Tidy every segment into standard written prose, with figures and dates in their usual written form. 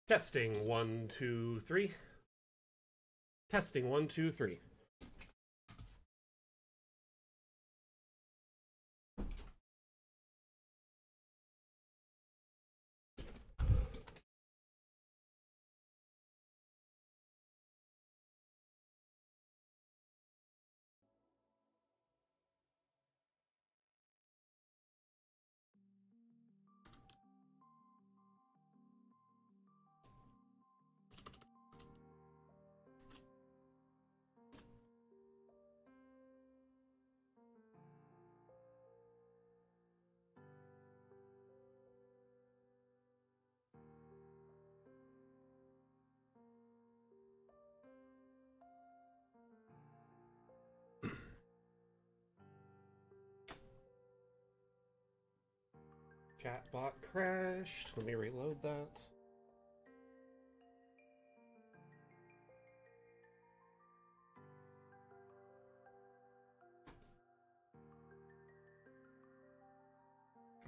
Testing 1 2 3. Testing 1 2 3. Chatbot crashed. Let me reload that.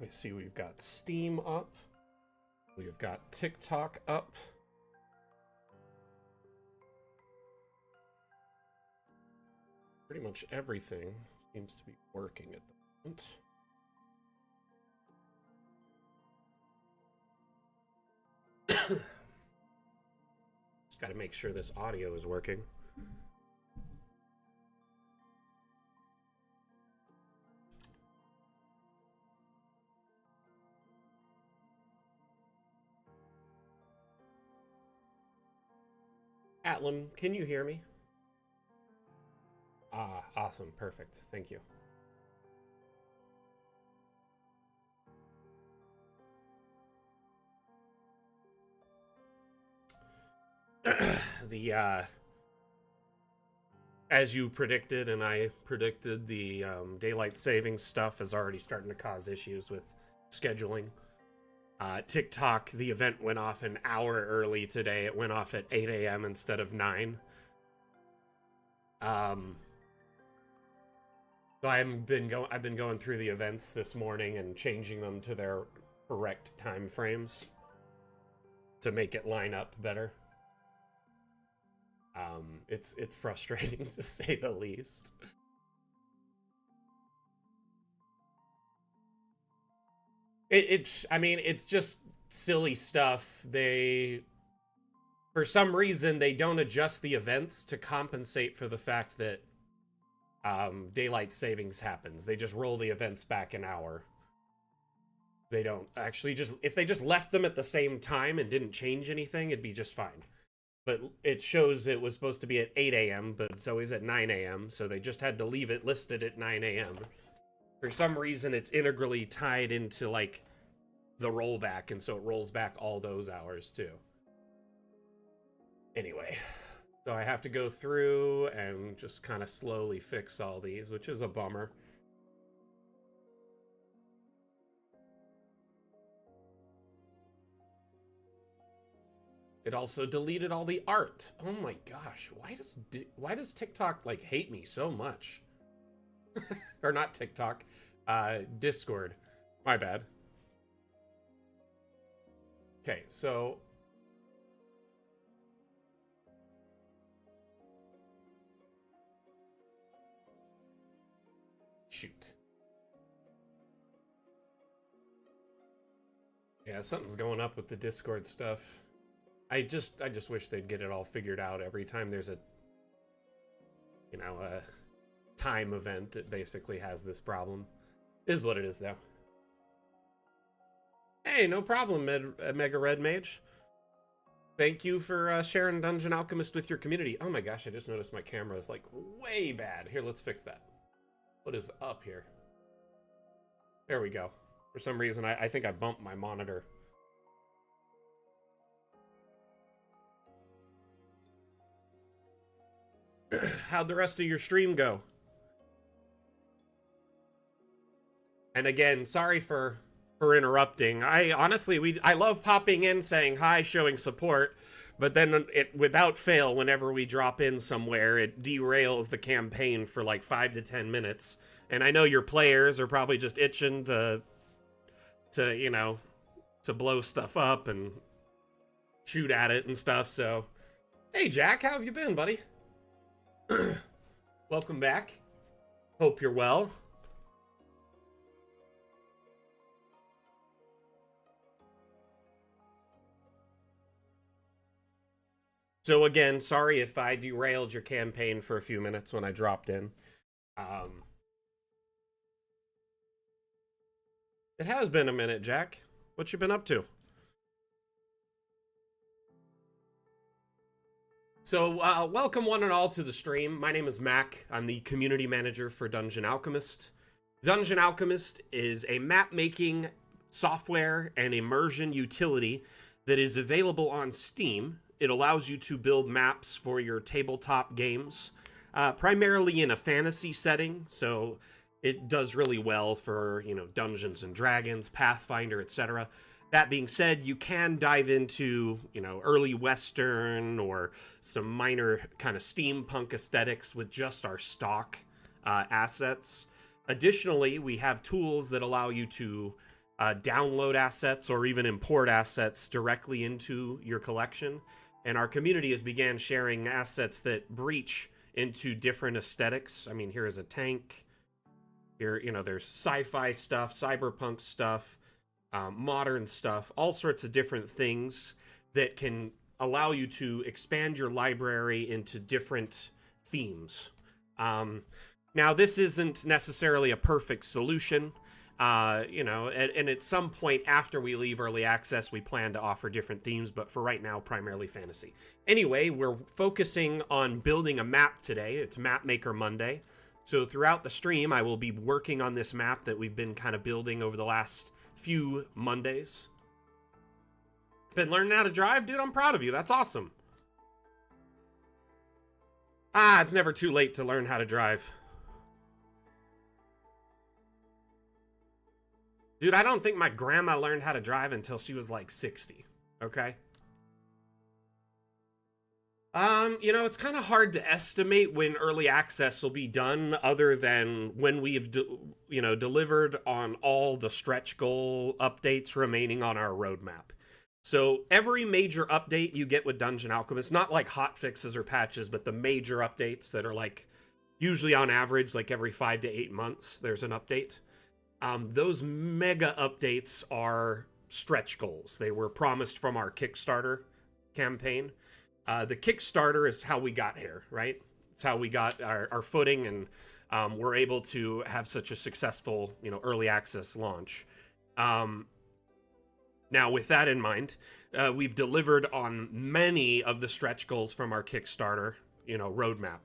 Let me see, we've got Steam up. We've got TikTok up. Pretty much everything seems to be working at the moment. Just got to make sure this audio is working. Atlam, can you hear me? Ah, awesome. Perfect. Thank you. As you predicted, and I predicted, the daylight savings stuff is already starting to cause issues with scheduling. TikTok, the event went off an hour early today. It went off at 8 a.m. instead of 9. So I've been going through the events this morning and changing them to their correct time frames to make it line up better. It's frustrating to say the least. I mean, it's just silly stuff. For some reason, they don't adjust the events to compensate for the fact that daylight savings happens. They just roll the events back an hour. They don't actually if they just left them at the same time and didn't change anything, it'd be just fine. But it shows it was supposed to be at 8 a.m., but it's always at 9 a.m., so they just had to leave it listed at 9 a.m. For some reason, it's integrally tied into, like, the rollback, and so it rolls back all those hours, too. Anyway, so I have to go through and just kind of slowly fix all these, which is a bummer. It also deleted all the art. Oh my gosh, why does TikTok, like, hate me so much? Or not TikTok, Discord. My bad. Okay, so shoot. Yeah, something's going up with the Discord stuff. I just wish they'd get it all figured out every time there's a time event that basically has this problem. Is what it is, though. Hey, no problem, Mega Red Mage. Thank you for sharing Dungeon Alchemist with your community. Oh my gosh, I just noticed my camera is, like, way bad. Here, let's fix that. What is up here? There we go. For some reason, I think I bumped my monitor. How'd the rest of your stream go? And again, sorry for interrupting. I honestly, I love popping in, saying hi, showing support, but then it, without fail, whenever we drop in somewhere, it derails the campaign for like 5 to 10 minutes. And I know your players are probably just itching to blow stuff up and shoot at it and stuff. So, hey, Jack, how have you been, buddy? Welcome back. Hope you're well. So again, sorry if I derailed your campaign for a few minutes when I dropped in. Um, it has been a minute, Jack. What you been up to? So, welcome one and all to the stream. My name is Mac. I'm the community manager for Dungeon Alchemist. Dungeon Alchemist is a map making software and immersion utility that is available on Steam. It allows you to build maps for your tabletop games, primarily in a fantasy setting. So it does really well for, Dungeons and Dragons, Pathfinder, etc. That being said, you can dive into, early Western or some minor kind of steampunk aesthetics with just our stock assets. Additionally, we have tools that allow you to download assets or even import assets directly into your collection. And our community has began sharing assets that breach into different aesthetics. I mean, here is a tank. Here, there's sci-fi stuff, cyberpunk stuff, modern stuff, all sorts of different things that can allow you to expand your library into different themes. Now, this isn't necessarily a perfect solution, and at some point after we leave early access, we plan to offer different themes, but for right now, primarily fantasy. Anyway, we're focusing on building a map today. It's Mapmaker Monday. So throughout the stream, I will be working on this map that we've been kind of building over the last few Mondays. Been learning how to drive? Dude, I'm proud of you. That's awesome. It's never too late to learn how to drive. Dude, I don't think my grandma learned how to drive until she was like 60. Okay? It's kind of hard to estimate when early access will be done other than when we've, delivered on all the stretch goal updates remaining on our roadmap. So every major update you get with Dungeon Alchemist, not like hot fixes or patches, but the major updates that are like usually on average, like every 5 to 8 months, there's an update. Those mega updates are stretch goals. They were promised from our Kickstarter campaign. The Kickstarter is how we got here, right? It's how we got our footing and we're able to have such a successful, early access launch. Now, with that in mind, we've delivered on many of the stretch goals from our Kickstarter, roadmap.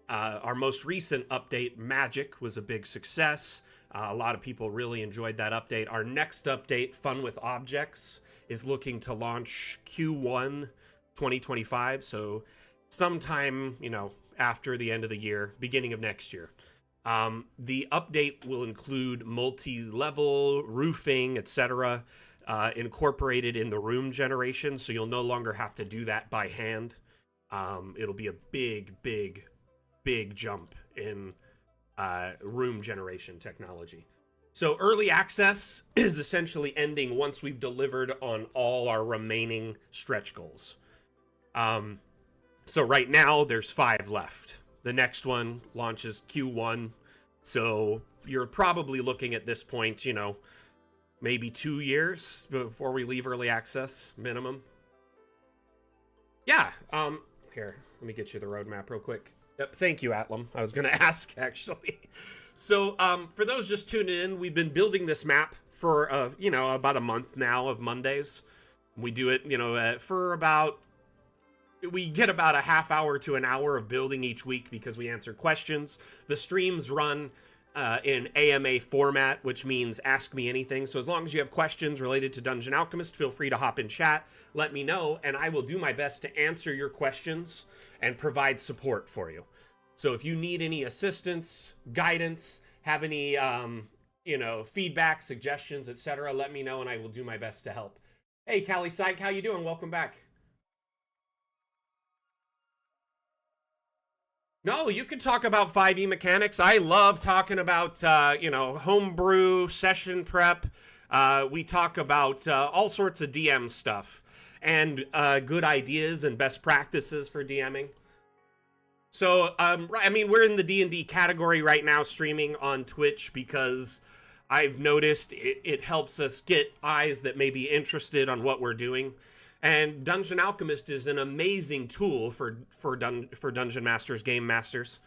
Our most recent update, Magic, was a big success. A lot of people really enjoyed that update. Our next update, Fun with Objects, is looking to launch Q1 2025, so sometime, after the end of the year, beginning of next year. The update will include multi-level, roofing, etc., incorporated in the room generation, so you'll no longer have to do that by hand. It'll be a big jump in room generation technology. So early access is essentially ending once we've delivered on all our remaining stretch goals. So right now there's 5 left. The next one launches Q1. So you're probably looking at this point, maybe 2 years before we leave early access minimum. Yeah. Here, let me get you the roadmap real quick. Yep, thank you, Atlam. I was going to ask, actually. So, for those just tuning in, we've been building this map for, about a month now of Mondays. We do it, for about... We get about a half hour to an hour of building each week because we answer questions. The streams run in AMA format, which means ask me anything. So as long as you have questions related to Dungeon Alchemist, feel free to hop in chat, let me know, and I will do my best to answer your questions and provide support for you. So if you need any assistance, guidance, have any, feedback, suggestions, etc., let me know and I will do my best to help. Hey, Callie Syke, how you doing? Welcome back. No, you can talk about 5e mechanics. I love talking about, homebrew, session prep. We talk about all sorts of DM stuff. and good ideas and best practices for DMing. So, I mean, we're in the D&D category right now, streaming on Twitch, because I've noticed it helps us get eyes that may be interested on what we're doing. And Dungeon Alchemist is an amazing tool for Dungeon Masters, Game Masters.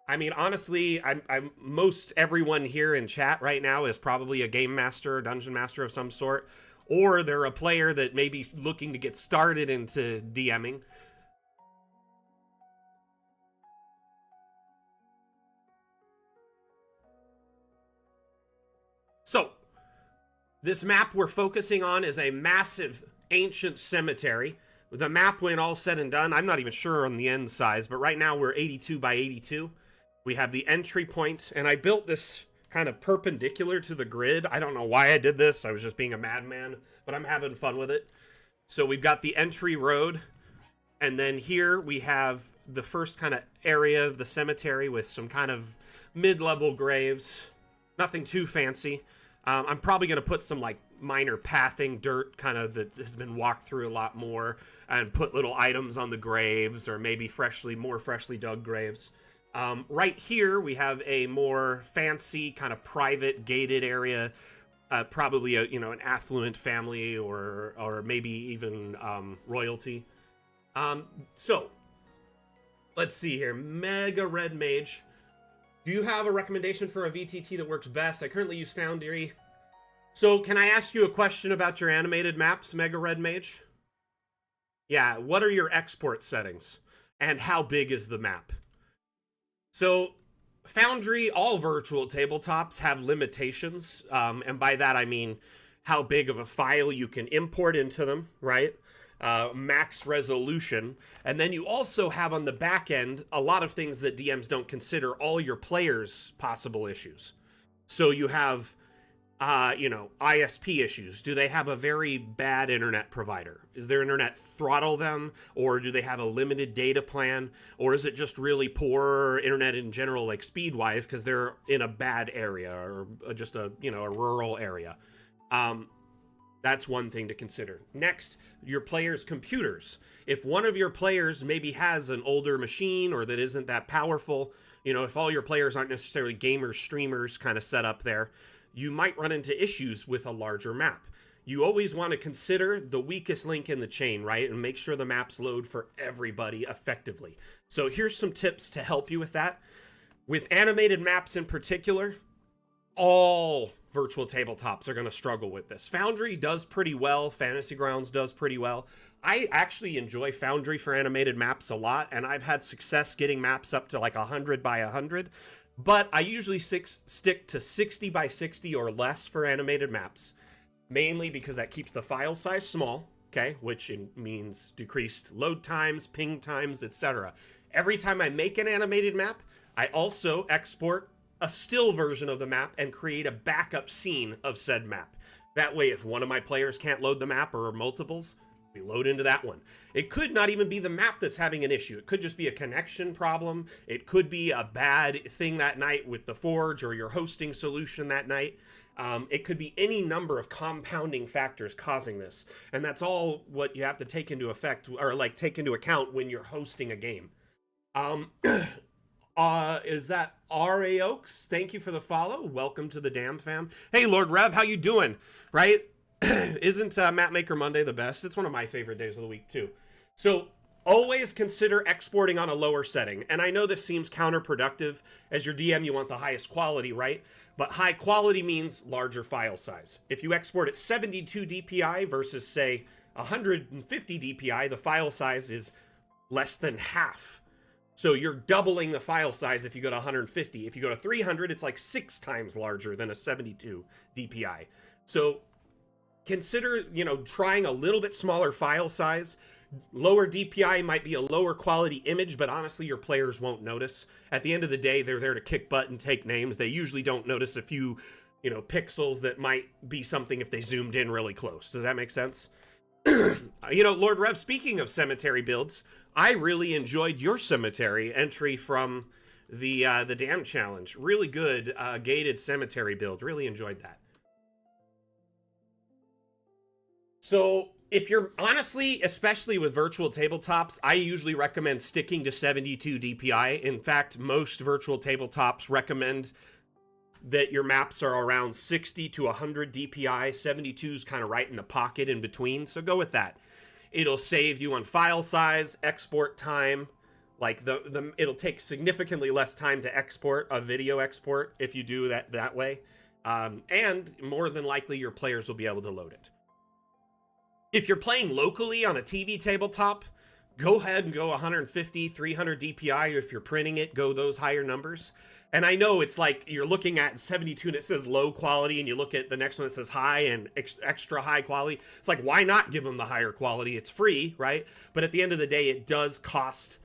I mean, honestly, I'm most everyone here in chat right now is probably a Game Master or Dungeon Master of some sort, or they're a player that may be looking to get started into DMing. So, this map we're focusing on is a massive ancient cemetery. The map, when all said and done, I'm not even sure on the end size, but right now we're 82 by 82. We have the entry point, and I built this kind of perpendicular to the grid. I don't know why I did this. I was just being a madman, but I'm having fun with it. So we've got the entry road, and then here we have the first kind of area of the cemetery with some kind of mid-level graves. Nothing too fancy. I'm probably going to put some like minor pathing dirt kind of that has been walked through a lot more, and put little items on the graves, or maybe more freshly dug graves. Right here we have a more fancy kind of private gated area, probably an affluent family or maybe even royalty. So let's see here. Mega Red Mage. Do you have a recommendation for a VTT that works best? I currently use Foundry. So can I ask you a question about your animated maps, Mega Red Mage? Yeah, what are your export settings? And how big is the map? So Foundry, all virtual tabletops have limitations. And by that I mean how big of a file you can import into them, right? Max resolution, and then you also have on the back end a lot of things that DMs don't consider, all your players' possible issues. So you have, ISP issues. Do they have a very bad internet provider? Is their internet throttle them, or do they have a limited data plan, or is it just really poor internet in general, like speed-wise, because they're in a bad area or just a rural area? That's one thing to consider. Next, your players' computers. If one of your players maybe has an older machine or that isn't that powerful, if all your players aren't necessarily gamers, streamers kind of set up there, you might run into issues with a larger map. You always want to consider the weakest link in the chain, right? And make sure the maps load for everybody effectively. So here's some tips to help you with that. With animated maps in particular, all virtual tabletops are going to struggle with this. Foundry does pretty well. Fantasy Grounds does pretty well. I actually enjoy Foundry for animated maps a lot, and I've had success getting maps up to like 100 by 100, but I usually stick to 60 by 60 or less for animated maps, mainly because that keeps the file size small, okay, which means decreased load times, ping times, etc. Every time I make an animated map, I also export a still version of the map and create a backup scene of said map. That way, if one of my players can't load the map or multiples, we load into that one. It could not even be the map that's having an issue. It could just be a connection problem. It could be a bad thing that night with the Forge or your hosting solution that night. It could be any number of compounding factors causing this. And that's all what you have to take into account when you're hosting a game. Is that R.A. Oaks? Thank you for the follow. Welcome to the Damn Fam. Hey, Lord Rev, how you doing? Right? Isn't Mapmaker Monday the best? It's one of my favorite days of the week, too. So, always consider exporting on a lower setting. And I know this seems counterproductive. As your DM, you want the highest quality, right? But high quality means larger file size. If you export at 72 DPI versus, say, 150 DPI, the file size is less than half. So you're doubling the file size if you go to 150. If you go to 300, it's like 6 times larger than a 72 DPI. So consider, trying a little bit smaller file size. Lower DPI might be a lower quality image, but honestly, your players won't notice. At the end of the day, they're there to kick butt and take names. They usually don't notice a few, pixels that might be something if they zoomed in really close. Does that make sense? Lord Rev, speaking of cemetery builds, I really enjoyed your cemetery entry from the Dam Challenge. Really good gated cemetery build. Really enjoyed that. So If you're honestly, especially with virtual tabletops, I usually recommend sticking to 72 DPI. In fact, most virtual tabletops recommend that your maps are around 60 to 100 DPI. 72 is kind of right in the pocket in between, so go with that. It'll save you on file size, export time. Like it'll take significantly less time to export a video export if you do that way. And more than likely your players will be able to load it. If you're playing locally on a TV tabletop, go ahead and go 150, 300 DPI. If you're printing it, go those higher numbers. And I know it's like you're looking at 72 and it says low quality, and you look at the next one that says high and extra high quality. It's like, why not give them the higher quality? It's free, right? But at the end of the day, it does cost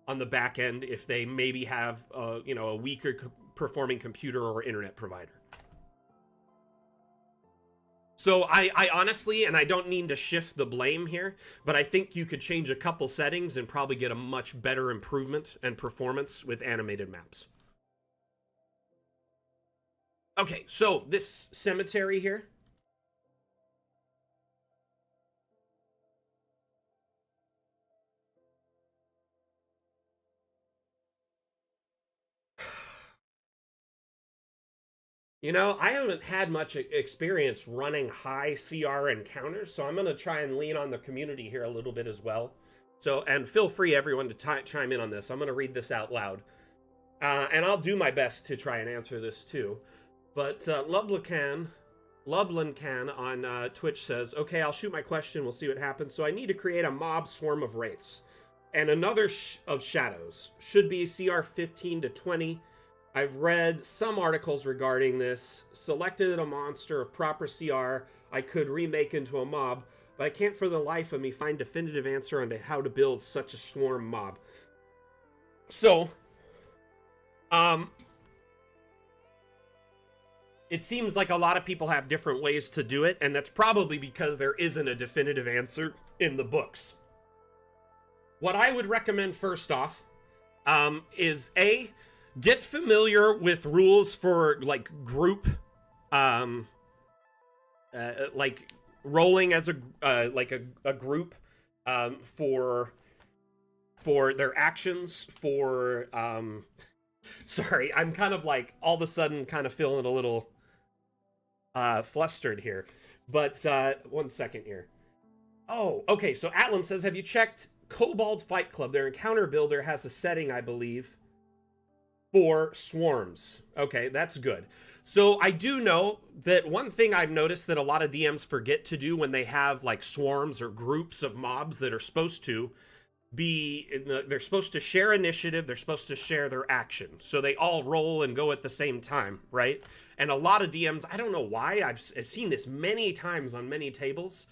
on the back end if they maybe have a weaker performing computer or internet provider. So I honestly, and I don't mean to shift the blame here, but I think you could change a couple settings and probably get a much better improvement and performance with animated maps. Okay, so this cemetery here. I haven't had much experience running high CR encounters, so I'm going to try and lean on the community here a little bit as well. So, and feel free, everyone, to chime in on this. I'm going to read this out loud. And I'll do my best to try and answer this too. But Lublancan on Twitch says, okay, I'll shoot my question. We'll see what happens. So I need to create a mob swarm of wraiths. And another of shadows. Should be CR 15 to 20. I've read some articles regarding this, selected a monster of proper CR I could remake into a mob, but I can't for the life of me find definitive answer on how to build such a swarm mob. So, it seems like a lot of people have different ways to do it, and that's probably because there isn't a definitive answer in the books. What I would recommend first off is get familiar with rules for like group, like rolling as a group, for their actions. Sorry, I'm kind of like all of a sudden kind of feeling a little flustered here, but 1 second here. Oh, okay. So Atlam says, have you checked Kobold Fight Club? Their encounter builder has a setting, I believe, for swarms. Okay, that's good. So I do know that one thing I've noticed that a lot of DMs forget to do when they have like swarms or groups of mobs that are supposed to be, they're supposed to share initiative, they're supposed to share their action. So they all roll and go at the same time, right? And a lot of DMs, I don't know why, I've seen this many times on many tables,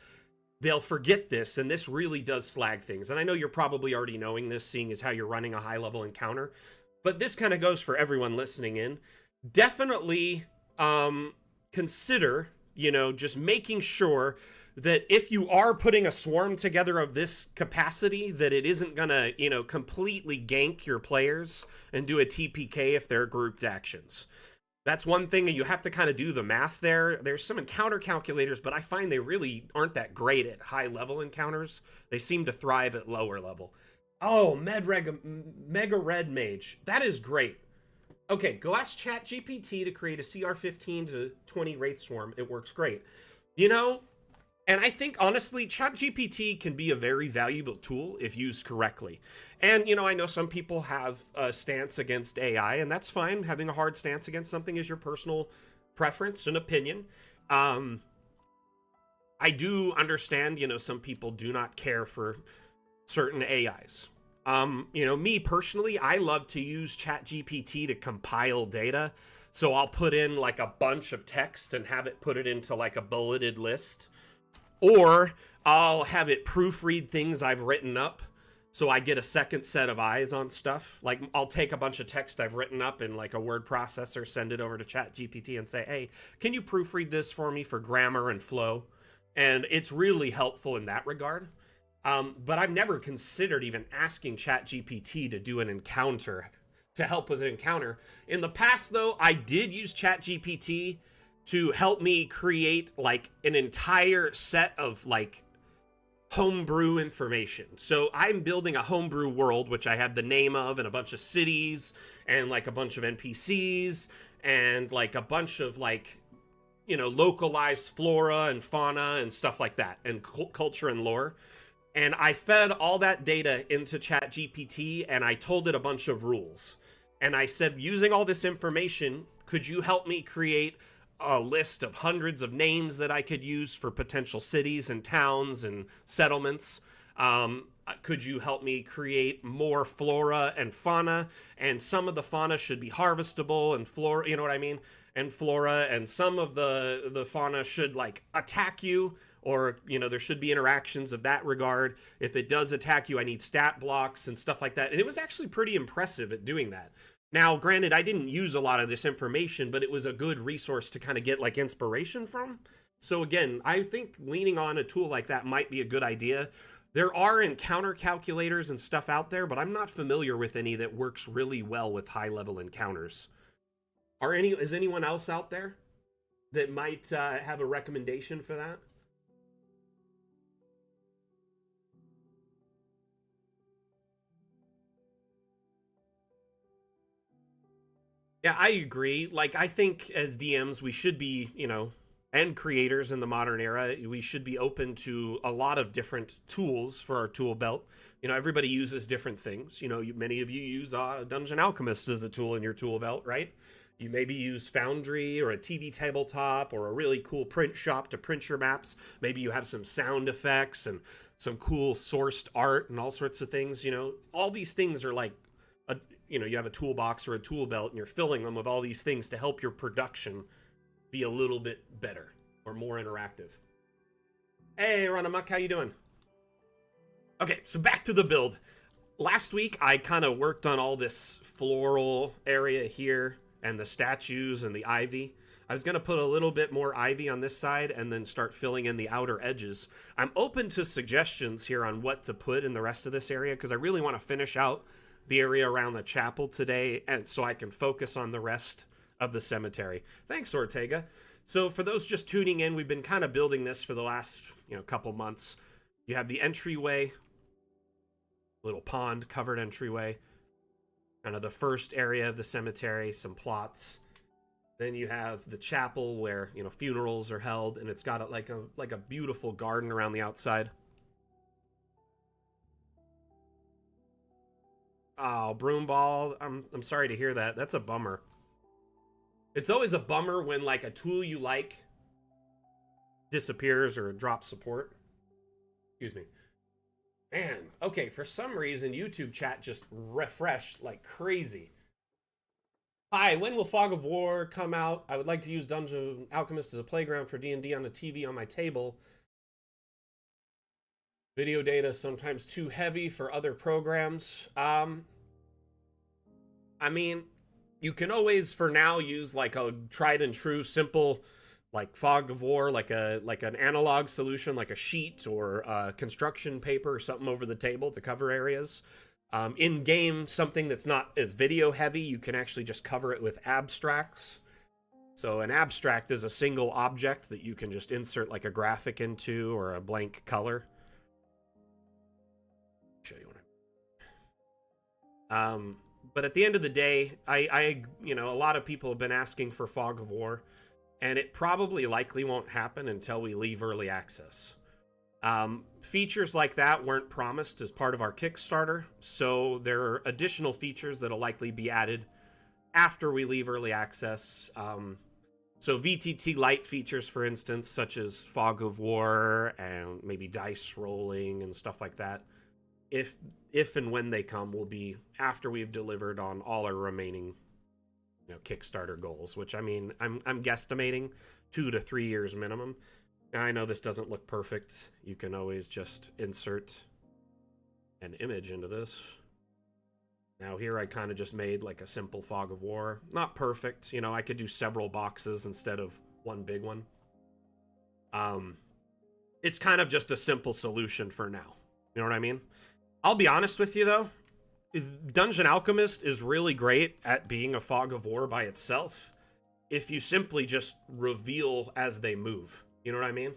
they'll forget this, and this really does slag things. And I know you're probably already knowing this, seeing as how you're running a high-level encounter. But this kind of goes for everyone listening in. Definitely consider, just making sure that if you are putting a swarm together of this capacity, that it isn't going to, completely gank your players and do a TPK if they're grouped actions. That's one thing, and you have to kind of do the math there. There's some encounter calculators, but I find they really aren't that great at high-level encounters. They seem to thrive at lower level. Oh, Mega Red Mage. That is great. Okay, go ask ChatGPT to create a CR 15 to 20 Wraith Swarm. It works great. And I think, honestly, ChatGPT can be a very valuable tool if used correctly. And, I know some people have a stance against AI, and that's fine. Having a hard stance against something is your personal preference and opinion. I do understand, some people do not care for certain AIs. Me personally, I love to use ChatGPT to compile data. So I'll put in like a bunch of text and have it put it into like a bulleted list. Or I'll have it proofread things I've written up so I get a second set of eyes on stuff. Like I'll take a bunch of text I've written up in like a word processor, send it over to ChatGPT and say, hey, can you proofread this for me for grammar and flow? And it's really helpful in that regard. But I've never considered even asking ChatGPT to do an encounter, to help with an encounter. In the past, though, I did use ChatGPT to help me create like an entire set of like homebrew information. So I'm building a homebrew world, which I have the name of and a bunch of cities and like a bunch of NPCs and like a bunch of like, you know, localized flora and fauna and stuff like that, and culture and lore. And I fed all that data into ChatGPT and I told it a bunch of rules. And I said, using all this information, could you help me create a list of hundreds of names that I could use for potential cities and towns and settlements? Could you help me create more flora and fauna? And some of the fauna should be harvestable and flora, you know what I mean? And flora, and some of the fauna should like attack you, or you know, there should be interactions of that regard. If it does attack you, I need stat blocks and stuff like that. And it was actually pretty impressive at doing that. Now, granted, I didn't use a lot of this information, but it was a good resource to kind of get like inspiration from. So again, I think leaning on a tool like that might be a good idea. There are encounter calculators and stuff out there, but I'm not familiar with any that works really well with high level encounters. Is anyone else out there that might have a recommendation for that? Yeah, I agree. Like, I think as DMs, we should be, you know, and creators in the modern era, we should be open to a lot of different tools for our tool belt. You know, everybody uses different things. You know, many of you use Dungeon Alchemist as a tool in your tool belt, right? You maybe use Foundry or a TV tabletop or a really cool print shop to print your maps. Maybe you have some sound effects and some cool sourced art and all sorts of things. You know, all these things are like a, you know, you have a toolbox or a tool belt and you're filling them with all these things to help your production be a little bit better or more interactive. Hey, Runamuck, how you doing? Okay, so back to the build. Last week, I kind of worked on all this floral area here and the statues and the ivy. I was going to put a little bit more ivy on this side and then start filling in the outer edges. I'm open to suggestions here on what to put in the rest of this area because I really want to finish out the area around the chapel today, and so I can focus on the rest of the cemetery. Thanks, Ortega. So for those just tuning in, we've been kind of building this for the last, you know, couple months. You have the entryway, little pond covered entryway, kind of the first area of the cemetery, some plots. Then you have the chapel where, you know, funerals are held, and it's got like a beautiful garden around the outside. Oh, Broomball, I'm sorry to hear that. That's a bummer. It's always a bummer when like a tool you like disappears or drops support. Excuse me. Man, okay, for some reason YouTube chat just refreshed like crazy. Hi, when will Fog of War come out? I would like to use Dungeon Alchemist as a playground for D&D on the TV on my table. Video data is sometimes too heavy for other programs. I mean, you can always, for now, use like a tried and true, simple, like Fog of War, like an analog solution, like a sheet or construction paper or something over the table to cover areas. In game, something that's not as video heavy, you can actually just cover it with abstracts. So an abstract is a single object that you can just insert like a graphic into or a blank color. Show you what but at the end of the day, I you know, a lot of people have been asking for Fog of War, and it probably likely won't happen until we leave early access. Features like that weren't promised as part of our Kickstarter, so there are additional features that'll likely be added after we leave early access. So VTT Lite features, for instance, such as Fog of War and maybe dice rolling and stuff like that, if and when they come, will be after we've delivered on all our remaining, you know, Kickstarter goals, which, I mean, I'm guesstimating 2 to 3 years minimum. Now, I know this doesn't look perfect. You can always just insert an image into this. Now here I kind of just made like a simple Fog of War. Not perfect, you know, I could do several boxes instead of one big one. It's kind of just a simple solution for now. You know what I mean? I'll be honest with you though, Dungeon Alchemist is really great at being a Fog of War by itself if you simply just reveal as they move. You know what I mean?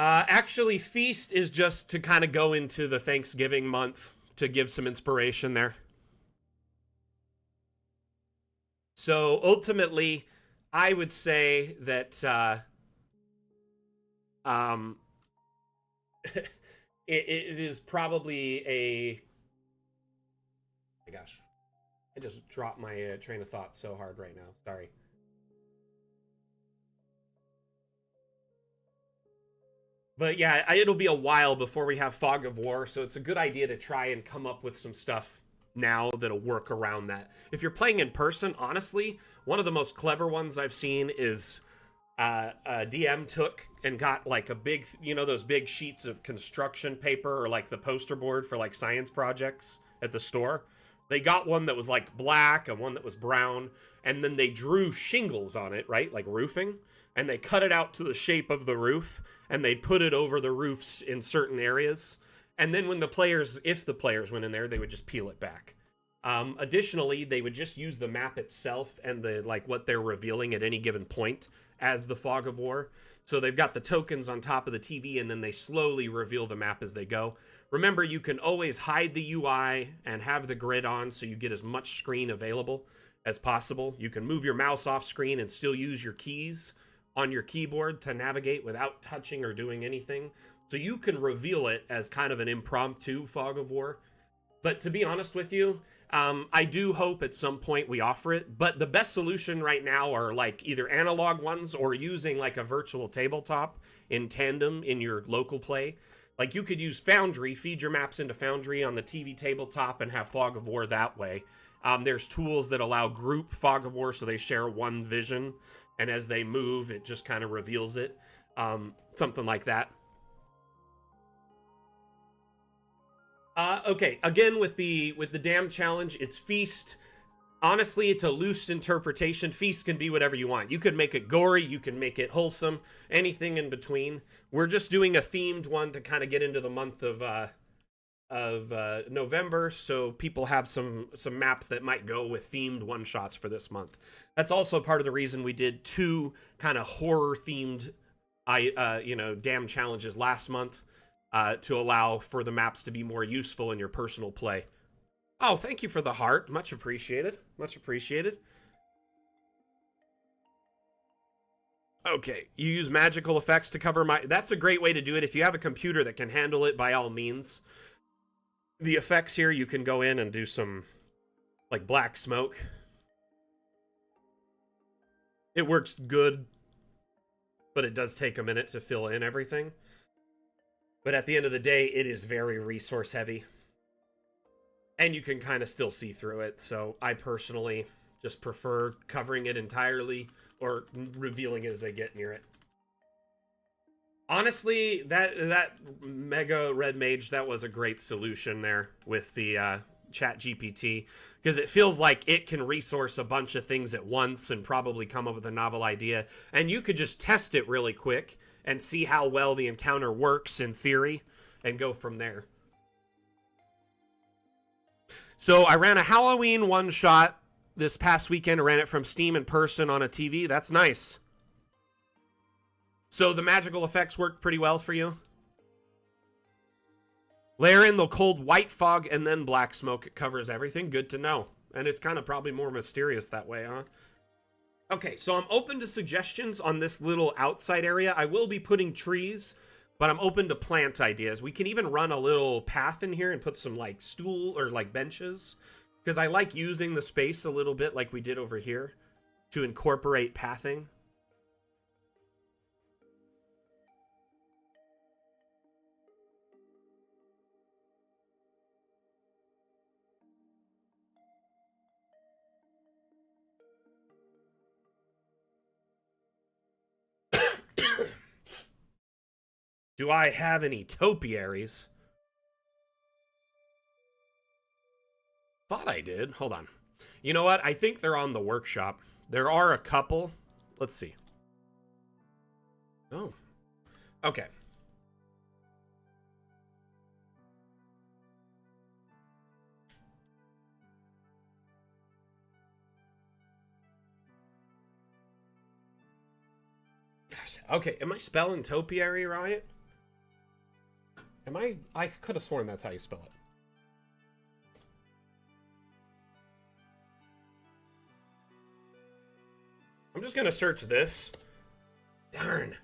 Actually, Feast is just to kind of go into the Thanksgiving month to give some inspiration there. So ultimately, I would say that um, it is probably a. Oh my gosh, I just dropped my train of thought so hard right now. Sorry. But yeah, it'll be a while before we have Fog of War, so it's a good idea to try and come up with some stuff now that'll work around that. If you're playing in person, honestly, one of the most clever ones I've seen is DM took and got like a big, you know, those big sheets of construction paper or like the poster board for like science projects at the store. They got one that was like black and one that was brown, and then they drew shingles on it, right? Like roofing, and they cut it out to the shape of the roof, and they put it over the roofs in certain areas. And then when the players, if the players went in there, they would just peel it back. Additionally, they would just use the map itself and the like what they're revealing at any given point as the Fog of War. So they've got the tokens on top of the TV, and then they slowly reveal the map as they go. Remember, you can always hide the UI and have the grid on so you get as much screen available as possible. You can move your mouse off screen and still use your keys on your keyboard to navigate without touching or doing anything. So you can reveal it as kind of an impromptu Fog of War. But to be honest with you, I do hope at some point we offer it. But the best solution right now are like either analog ones or using like a virtual tabletop in tandem in your local play. Like you could use Foundry, feed your maps into Foundry on the TV tabletop and have Fog of War that way. There's tools that allow group Fog of War so they share one vision, and as they move, it just kind of reveals it. Something like that. Okay, again with the dam challenge, it's Feast. Honestly, it's a loose interpretation. Feast can be whatever you want. You could make it gory, you can make it wholesome, anything in between. We're just doing a themed one to kind of get into the month of November, so people have some maps that might go with themed one shots for this month. That's also part of the reason we did two kind of horror themed dam challenges last month, to allow for the maps to be more useful in your personal play. Oh, thank you for the heart. Much appreciated. Much appreciated. Okay, you use magical effects to cover my... That's a great way to do it. If you have a computer that can handle it, by all means. The effects here, you can go in and do some, like, black smoke. It works good, but it does take a minute to fill in everything. But at the end of the day, it is very resource heavy. And you can kind of still see through it. So I personally just prefer covering it entirely or revealing it as they get near it. Honestly, that Mega Red Mage, that was a great solution there with the Chat GPT. Because it feels like it can resource a bunch of things at once and probably come up with a novel idea. And you could just test it really quick and see how well the encounter works in theory and go from there. So I ran a Halloween one-shot this past weekend. I ran it from Steam in person on a TV. That's nice. So the magical effects worked pretty well for you? Layer in the cold white fog and then black smoke. It covers everything. Good to know. And it's kind of probably more mysterious that way, huh? Okay, so I'm open to suggestions on this little outside area. I will be putting trees, but I'm open to plant ideas. We can even run a little path in here and put some like stool or like benches, because I like using the space a little bit like we did over here to incorporate pathing. Do I have any topiaries? Thought I did. Hold on. You know what? I think they're on the workshop. There are a couple. Let's see. Oh. Okay. Gosh. Okay, am I spelling topiary right? I could have sworn that's how you spell it. I'm just gonna search this. Darn.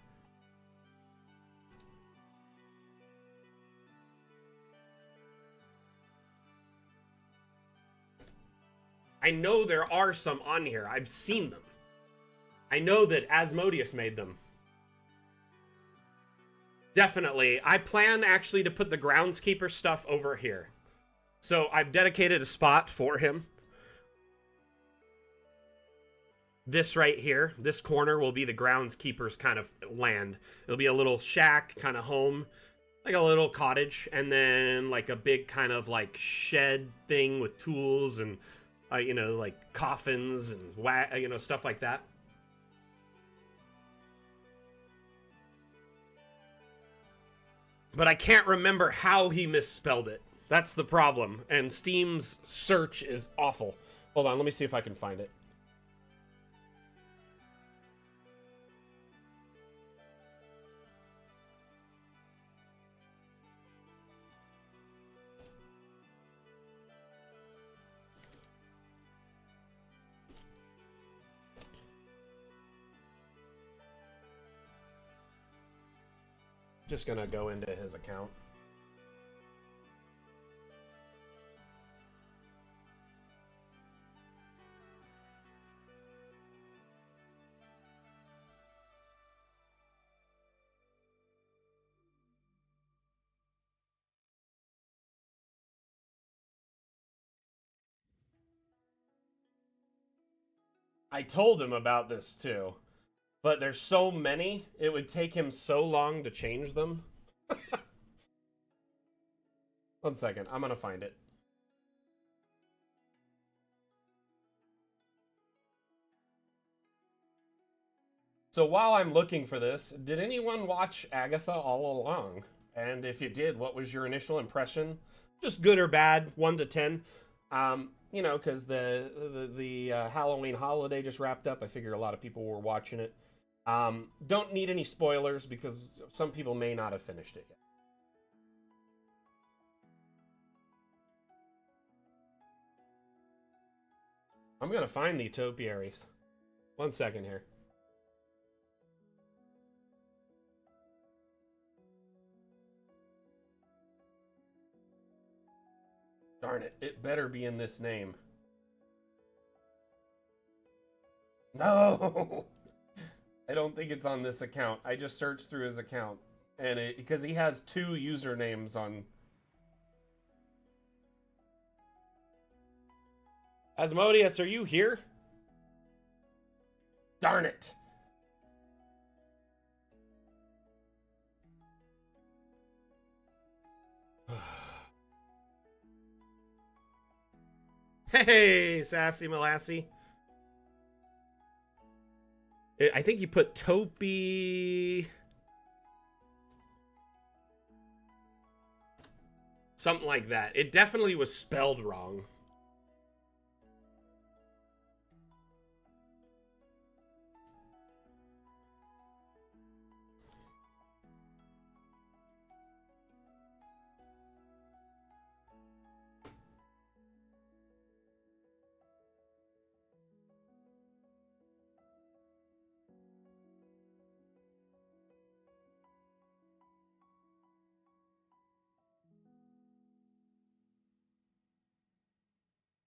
I know there are some on here. I've seen them. I know that Asmodeus made them. Definitely. I plan actually to put the groundskeeper stuff over here. So I've dedicated a spot for him. This right here, this corner will be the groundskeeper's kind of land. It'll be a little shack, kind of home, like a little cottage, and then like a big kind of like shed thing with tools and you know, like coffins and you know, stuff like that. But I can't remember how he misspelled it. That's the problem. And Steam's search is awful. Hold on, let me see if I can find it. Just gonna go into his account. I told him about this too, but there's so many, it would take him so long to change them. 1 second, I'm gonna find it. So while I'm looking for this, did anyone watch Agatha all along? And if you did, what was your initial impression? Just good or bad, 1 to 10. You know, because the Halloween holiday just wrapped up. I figure a lot of people were watching it. Don't need any spoilers because some people may not have finished it yet. I'm gonna find the topiaries. 1 second here. Darn it, it better be in this name. No! I don't think it's on this account. I just searched through his account. And because he has 2 usernames on... Asmodeus, are you here? Darn it! Hey, Sassy Molassy. I think you put Topi... Something like that. It definitely was spelled wrong.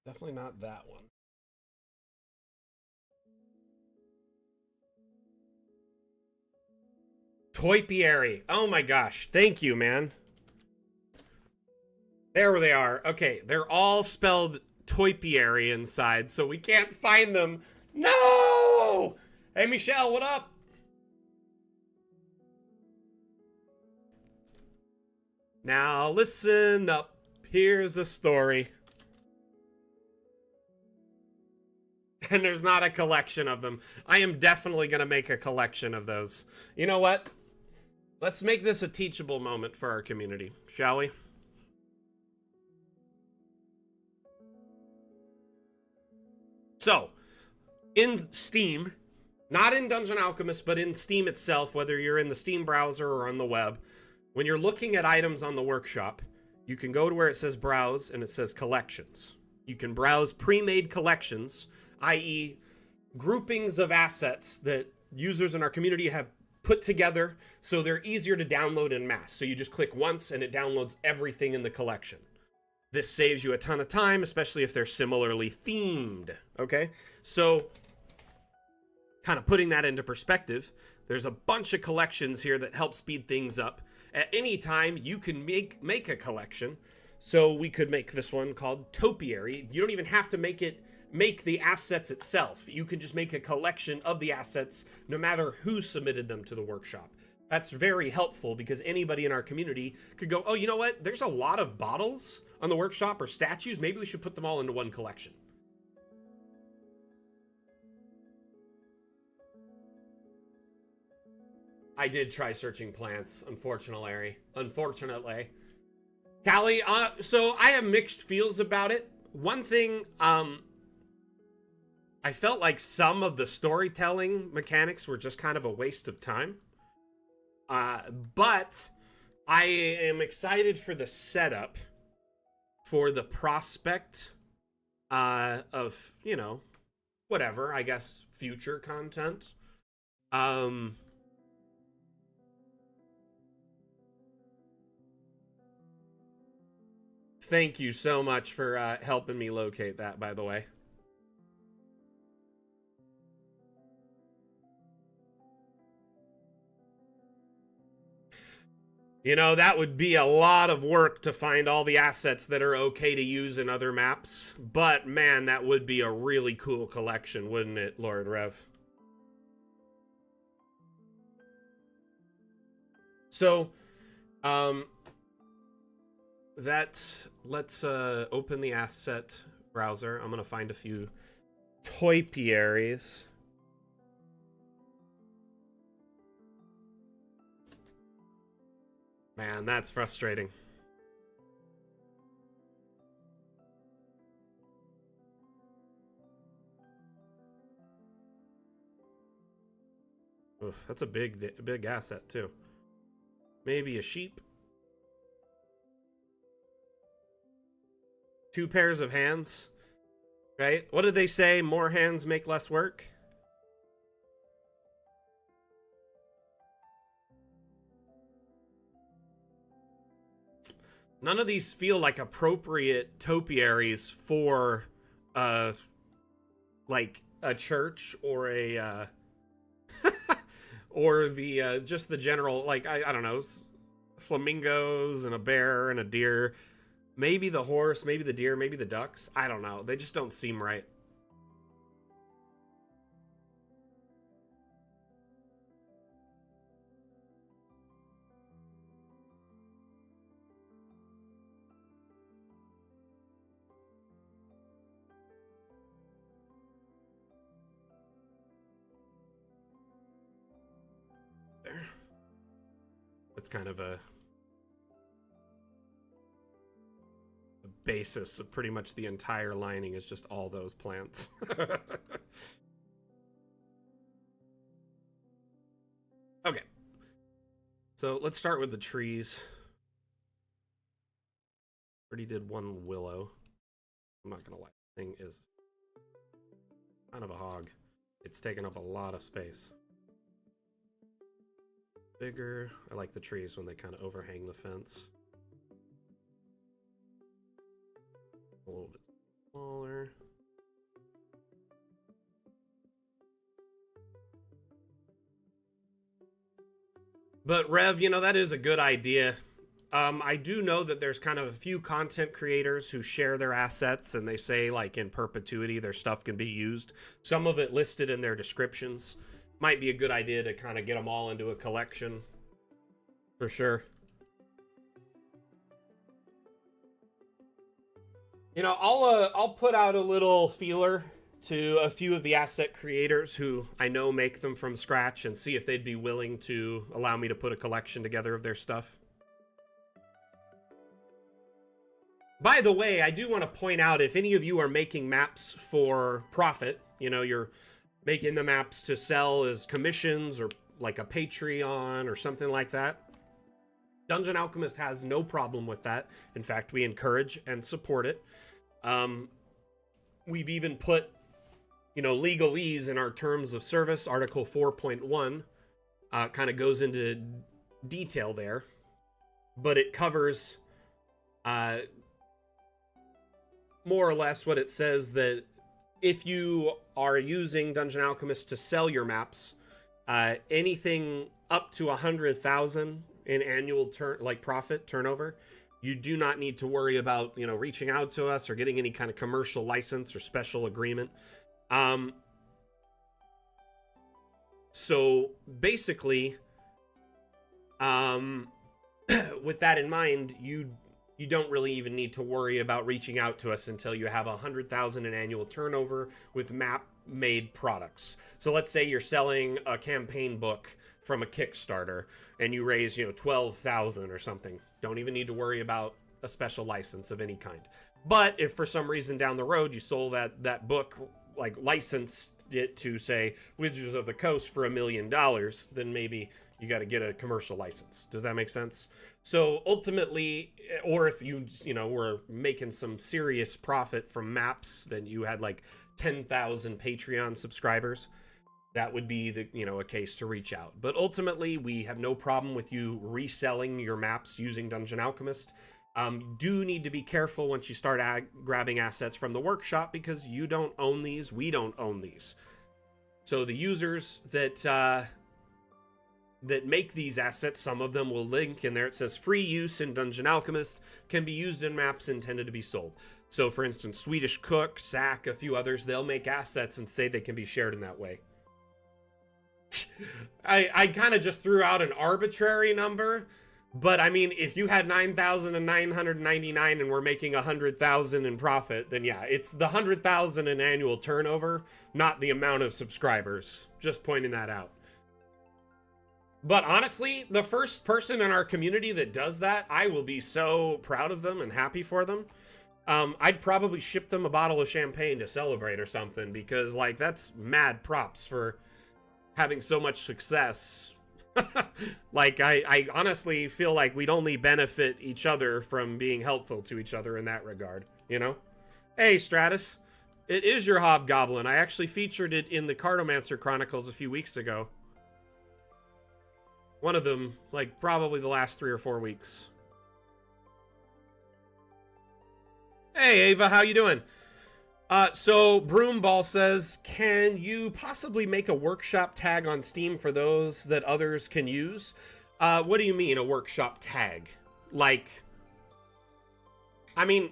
Definitely not that one. Topiary. Oh my gosh. Thank you, man. There they are. Okay, they're all spelled topiary inside, so we can't find them. No! Hey, Michelle, what up? Now, listen up. Here's the story. And there's not a collection of them. I am definitely going to make a collection of those. You know what? Let's make this a teachable moment for our community, shall we? So, in Steam, not in Dungeon Alchemist, but in Steam itself, whether you're in the Steam browser or on the web, When you're looking at items on the workshop, you can go to where it says browse and it says collections. You can browse pre-made collections, i.e. groupings of assets that users in our community have put together so they're easier to download en masse. So you just click once and it downloads everything in the collection. This saves you a ton of time, especially if they're similarly themed, okay? So, kind of putting that into perspective, there's a bunch of collections here that help speed things up. At any time, you can make a collection. So we could make this one called Topiary. You don't even have to make the assets itself. You can just make a collection of the assets no matter who submitted them to the workshop. That's very helpful because anybody in our community could go, oh, you know what? There's a lot of bottles on the workshop or statues. Maybe we should put them all into one collection. I did try searching plants, unfortunately. Callie, so I have mixed feels about it. One thing, I felt like some of the storytelling mechanics were just kind of a waste of time. But I am excited for the setup for the prospect of, you know, whatever, I guess, future content. Thank you so much for helping me locate that, by the way. You know, that would be a lot of work to find all the assets that are okay to use in other maps. But, man, that would be a really cool collection, wouldn't it, Lord Rev? So, let's open the asset browser. I'm going to find a few topiaries. Man, that's frustrating. Oof, that's a big asset too. Maybe a sheep. 2 pairs of hands. Right? What did they say? More hands make less work? None of these feel like appropriate topiaries for, like a church or a, or the, just the general, like, I don't know, flamingos and a bear and a deer. Maybe the horse, maybe the deer, maybe the ducks. I don't know. They just don't seem right. It's kind of a basis of pretty much the entire lining is just all those plants. Okay. So let's start with the trees. Already did one willow. I'm not gonna lie. The thing is kind of a hog. It's taking up a lot of space. Bigger. I like the trees when they kind of overhang the fence. A little bit smaller. But Rev, you know, that is a good idea. I do know that there's kind of a few content creators who share their assets and they say, like, in perpetuity their stuff can be used. Some of it listed in their descriptions. Might be a good idea to kind of get them all into a collection. For sure. You know, I'll put out a little feeler to a few of the asset creators who I know make them from scratch and see if they'd be willing to allow me to put a collection together of their stuff. By the way, I do want to point out, if any of you are making maps for profit, you know, you're making the maps to sell as commissions or like a Patreon or something like that, Dungeon Alchemist has no problem with that. In fact, we encourage and support it. We've even put, legalese in our terms of service. Article 4.1 kind of goes into detail there, but it covers more or less what it says, that if you are using Dungeon Alchemist to sell your maps, anything up to 100,000 in annual profit turnover, you do not need to worry about reaching out to us or getting any kind of commercial license or special agreement. So basically, with that in mind, you don't really even need to worry about reaching out to us until you have 100,000 in annual turnover with map-made products. So let's say you're selling a campaign book from a Kickstarter and you raise, 12,000 or something. Don't even need to worry about a special license of any kind. But if for some reason down the road you sold that book, like licensed it to, say, Wizards of the Coast for $1 million, then maybe you got to get a commercial license. Does that make sense? So ultimately, or if you were making some serious profit from maps, then you had like 10,000 Patreon subscribers, that would be a case to reach out. But ultimately, we have no problem with you reselling your maps using Dungeon Alchemist. You do need to be careful once you start grabbing assets from the workshop, because you don't own these, we don't own these. So the users that make these assets, some of them will link in there. It says free use in Dungeon Alchemist, can be used in maps intended to be sold. So for instance, Swedish Cook, Sack, a few others, they'll make assets and say they can be shared in that way. I kind of just threw out an arbitrary number, but I mean, if you had 9,999 and we're making 100,000 in profit, then yeah, it's the 100,000 in annual turnover, not the amount of subscribers. Just pointing that out. But honestly, the first person in our community that does that, I will be so proud of them and happy for them. I'd probably ship them a bottle of champagne to celebrate or something, because like, that's mad props for having so much success. Like, I honestly feel like we'd only benefit each other from being helpful to each other in that regard, Hey, Stratus, it is your Hobgoblin. I actually featured it in the Cartomancer Chronicles a few weeks ago. One of them, like, probably the last 3 or 4 weeks. Hey, Ava, how you doing? So Broomball says, can you possibly make a workshop tag on Steam for those that others can use? What do you mean, a workshop tag? Like, I mean,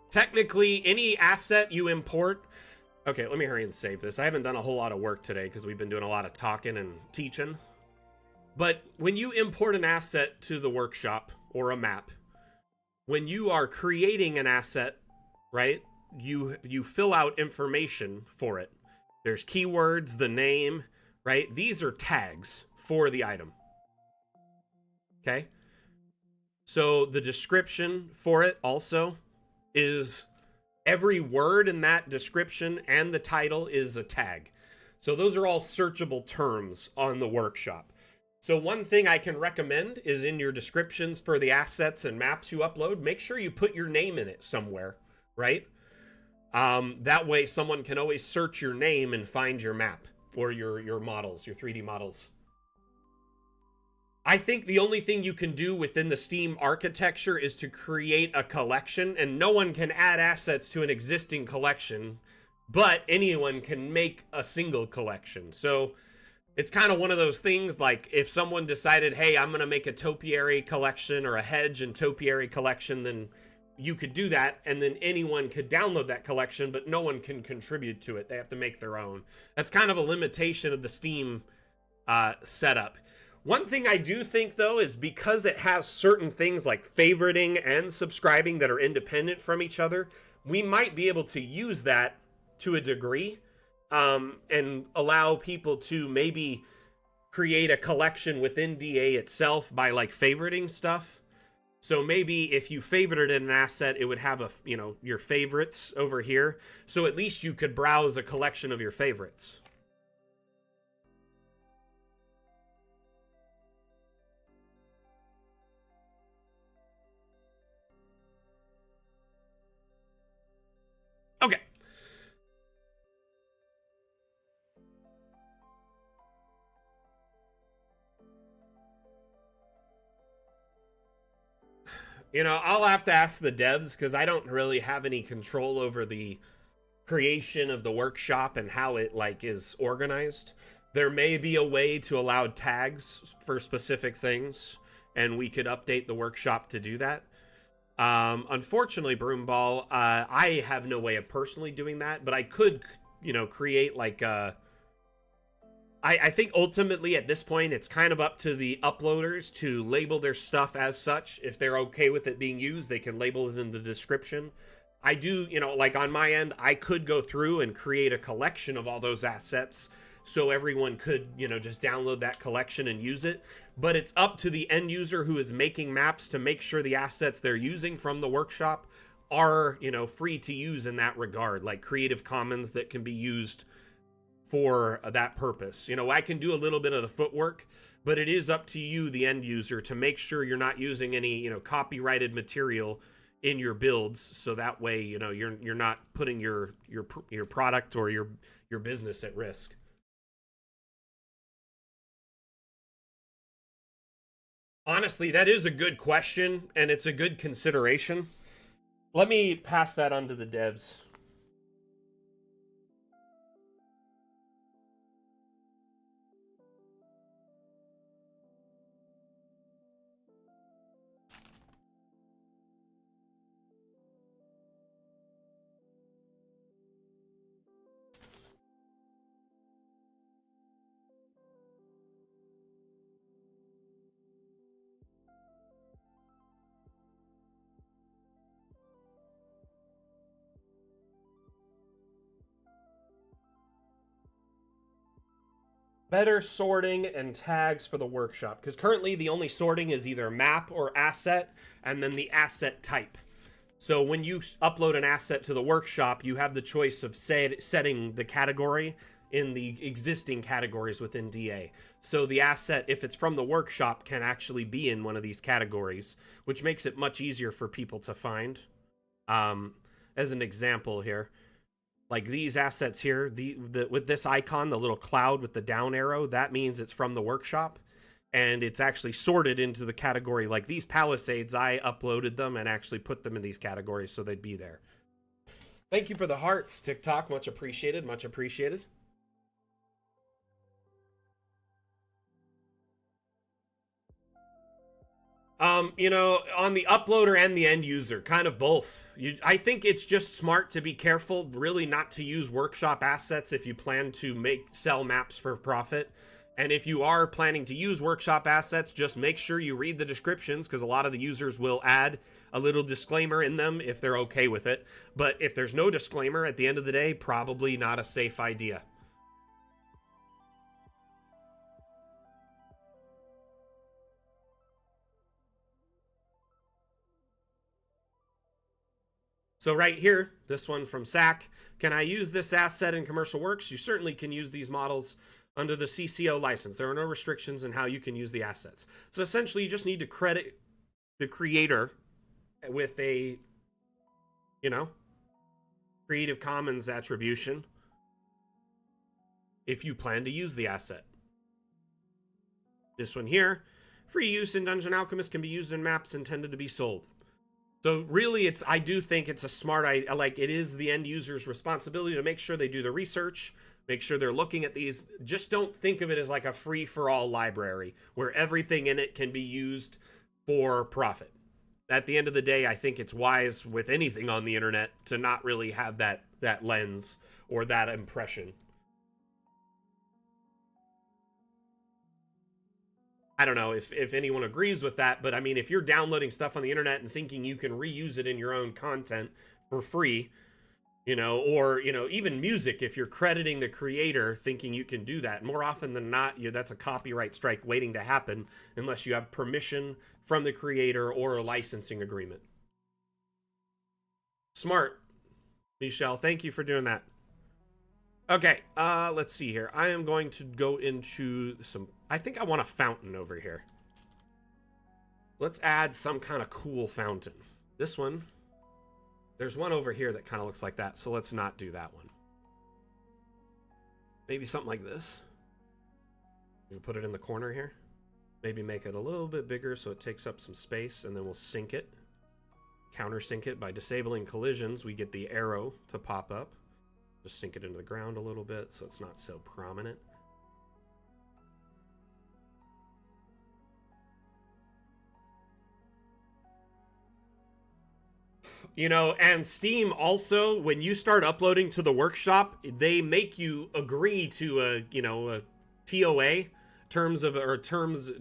technically, any asset you import... Okay, let me hurry and save this. I haven't done a whole lot of work today because we've been doing a lot of talking and teaching. But when you import an asset to the workshop, or a map, when you are creating an asset, right, you fill out information for it. There's keywords, the name, right? These are tags for the item. Okay? So the description for it also is every word in that description, and the title is a tag. So those are all searchable terms on the workshop. So one thing I can recommend is, in your descriptions for the assets and maps you upload, make sure you put your name in it somewhere, right? That way someone can always search your name and find your map or your models, your 3D models. I think the only thing you can do within the Steam architecture is to create a collection, and no one can add assets to an existing collection, but anyone can make a single collection. So it's kind of one of those things, like if someone decided, hey, I'm going to make a topiary collection or a hedge and topiary collection, then you could do that, and then anyone could download that collection, but no one can contribute to it. They have to make their own. That's kind of a limitation of the Steam setup. One thing I do think, though, is because it has certain things like favoriting and subscribing that are independent from each other, we might be able to use that to a degree, and allow people to maybe create a collection within DA itself by like favoriting stuff. So maybe if you favorited an asset, it would have your favorites over here. So at least you could browse a collection of your favorites. I'll have to ask the devs because I don't really have any control over the creation of the workshop and how it like is organized. There may be a way to allow tags for specific things, and we could update the workshop to do that. Unfortunately, Broomball, I have no way of personally doing that, but I could, create like I think ultimately at this point it's kind of up to the uploaders to label their stuff as such. If they're okay with it being used, they can label it in the description. I do, like on my end, I could go through and create a collection of all those assets so everyone could, just download that collection and use it. But it's up to the end user who is making maps to make sure the assets they're using from the workshop are, free to use in that regard, like Creative Commons that can be used for that purpose. I can do a little bit of the footwork, but it is up to you, the end user, to make sure you're not using any, copyrighted material in your builds, so that way, you're not putting your product or your business at risk. Honestly, that is a good question, and it's a good consideration. Let me pass that on to the devs. Better sorting and tags for the workshop, because currently the only sorting is either map or asset, and then the asset type. So when you upload an asset to the workshop, you have the choice of setting the category in the existing categories within DA. So the asset, if it's from the workshop, can actually be in one of these categories, which makes it much easier for people to find. As an example here, like these assets here, with this icon, the little cloud with the down arrow, that means it's from the workshop, and it's actually sorted into the category. Like these Palisades, I uploaded them and actually put them in these categories so they'd be there. Thank you for the hearts, TikTok. Much appreciated. Much appreciated. On the uploader and the end user, kind of both. I think it's just smart to be careful, really not to use workshop assets if you plan to sell maps for profit. And if you are planning to use workshop assets, just make sure you read the descriptions, because a lot of the users will add a little disclaimer in them if they're okay with it. But if there's no disclaimer, at the end of the day, probably not a safe idea. So right here, this one from SAC, can I use this asset in commercial works? You certainly can use these models under the CCO license. There are no restrictions in how you can use the assets. So essentially, you just need to credit the creator with a, Creative Commons attribution if you plan to use the asset. This one here, free use in Dungeon Alchemist, can be used in maps intended to be sold. So really, I do think it's a smart idea. Like, it is the end user's responsibility to make sure they do the research, make sure they're looking at these. Just don't think of it as like a free-for-all library where everything in it can be used for profit. At the end of the day, I think it's wise with anything on the internet to not really have that lens or that impression. I don't know if anyone agrees with that, but I mean, if you're downloading stuff on the internet and thinking you can reuse it in your own content for free, or, even music, if you're crediting the creator thinking you can do that, more often than not, that's a copyright strike waiting to happen unless you have permission from the creator or a licensing agreement. Smart, Michelle. Thank you for doing that. Okay, let's see here. I am going to go into I think I want a fountain over here. Let's add some kind of cool fountain. This one, there's one over here that kind of looks like that, so let's not do that one. Maybe something like this. We'll put it in the corner here. Maybe make it a little bit bigger so it takes up some space, and then we'll sync it. countersink it by disabling collisions. We get the arrow to pop up. Just sink it into the ground a little bit so it's not so prominent. You know, and Steam also, when you start uploading to the workshop, they make you agree to a, you know, a TOA, terms of, or terms,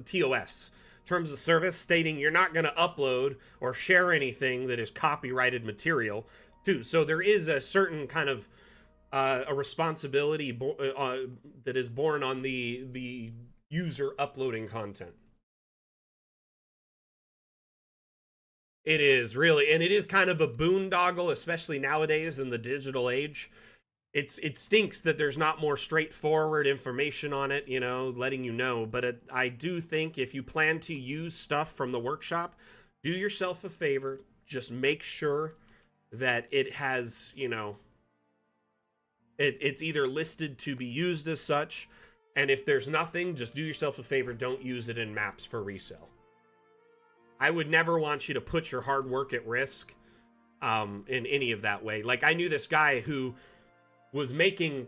TOS, terms of service, stating you're not going to upload or share anything that is copyrighted material too. So there is a certain kind of a responsibility that is borne on the user uploading content. It is really, and it is kind of a boondoggle, especially nowadays in the digital age. It stinks that there's not more straightforward information on it, you know, letting you know. But I do think if you plan to use stuff from the workshop, do yourself a favor, just make sure that it has, you know, it's either listed to be used as such, and if there's nothing, just do yourself a favor, don't use it in maps for resale. I would never want you to put your hard work at risk in any of that way. Like, I knew this guy who was making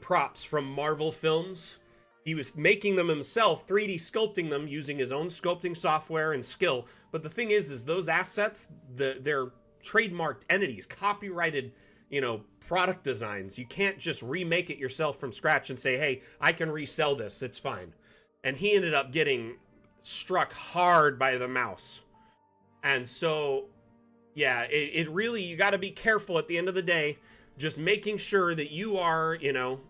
props from Marvel films. He was making them himself, 3D sculpting them using his own sculpting software and skill. But the thing is those assets, they're trademarked entities, copyrighted, you know, product designs. You can't just remake it yourself from scratch and say, hey, I can resell this, it's fine. And he ended up getting struck hard by the mouse. And so, yeah, it really, you got to be careful at the end of the day, just making sure that you are, you know,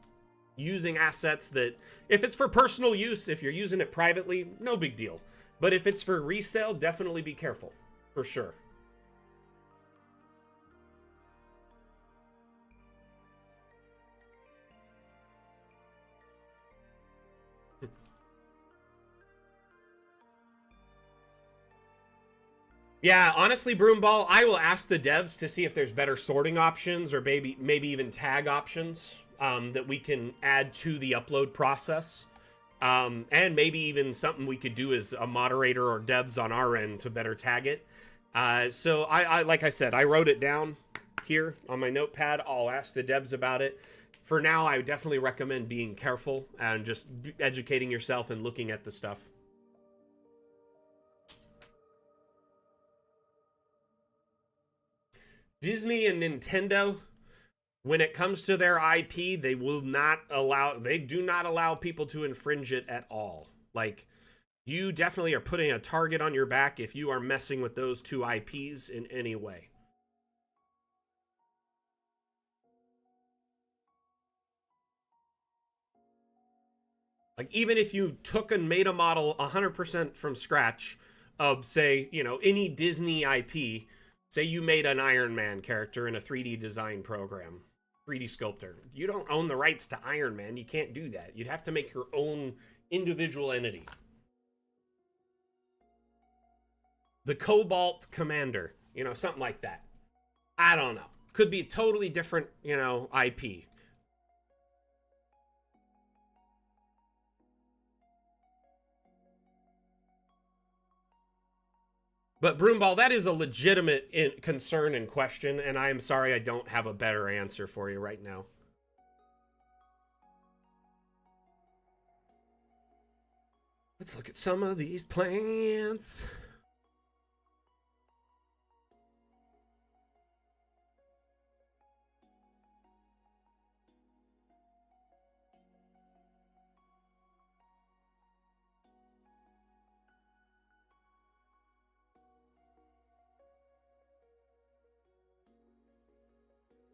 using assets that, if it's for personal use, if you're using it privately, no big deal. But if it's for resale, definitely be careful, for sure. Yeah, honestly, Broomball, I will ask the devs to see if there's better sorting options or maybe even tag options that we can add to the upload process. And maybe even something we could do as a moderator or devs on our end to better tag it. So I like I said, I wrote it down here on my notepad. I'll ask the devs about it. For now, I would definitely recommend being careful and just educating yourself and looking at the stuff. Disney and Nintendo, when it comes to their IP, they do not allow people to infringe it at all. Like, you definitely are putting a target on your back if you are messing with those two IPs in any way. Like, even if you took and made a model 100% from scratch of, say, you know, any Disney IP, say you made an Iron Man character in a 3D design program, 3D sculptor. You don't own the rights to Iron Man. You can't do that. You'd have to make your own individual entity. The Cobalt Commander, you know, something like that. I don't know. Could be totally different, you know, IP. But Broomball, that is a legitimate concern and question, and I am sorry I don't have a better answer for you right now. Let's look at some of these plants.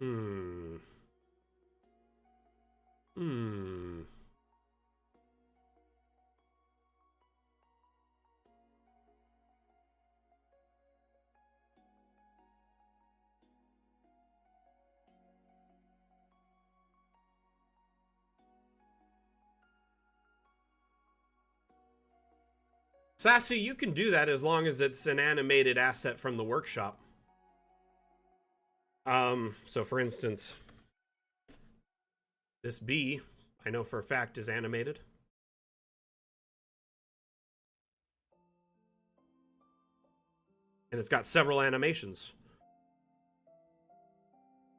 Hmm. Hmm. Sassy, you can do that as long as it's an animated asset from the workshop. So for instance, this bee, I know for a fact, is animated. And it's got several animations.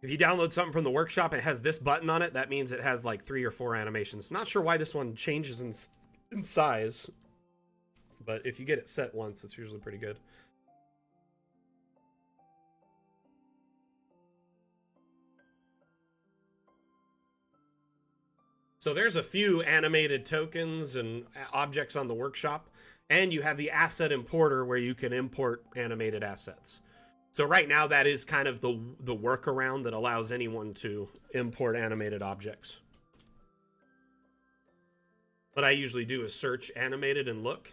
If you download something from the workshop and it has this button on it, that means it has like 3 or 4 animations. Not sure why this one changes in size, but if you get it set once, it's usually pretty good. So there's a few animated tokens and objects on the workshop, and you have the asset importer where you can import animated assets. So right now that is kind of the workaround that allows anyone to import animated objects. What I usually do is search animated and look.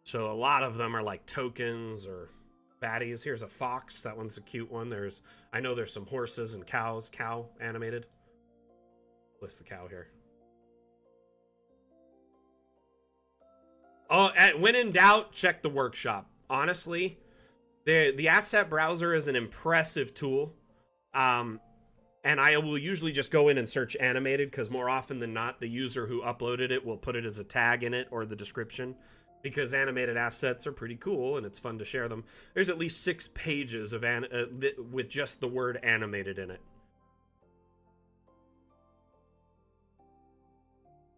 So a lot of them are like tokens or baddies. Here's a fox. That one's a cute one. I know there's some horses and cows. Cow animated. List the cow here. Oh, when in doubt, check the workshop. Honestly, the asset browser is an impressive tool. And I will usually just go in and search animated because more often than not, the user who uploaded it will put it as a tag in it or the description because animated assets are pretty cool and it's fun to share them. There's at least 6 pages of with just the word animated in it.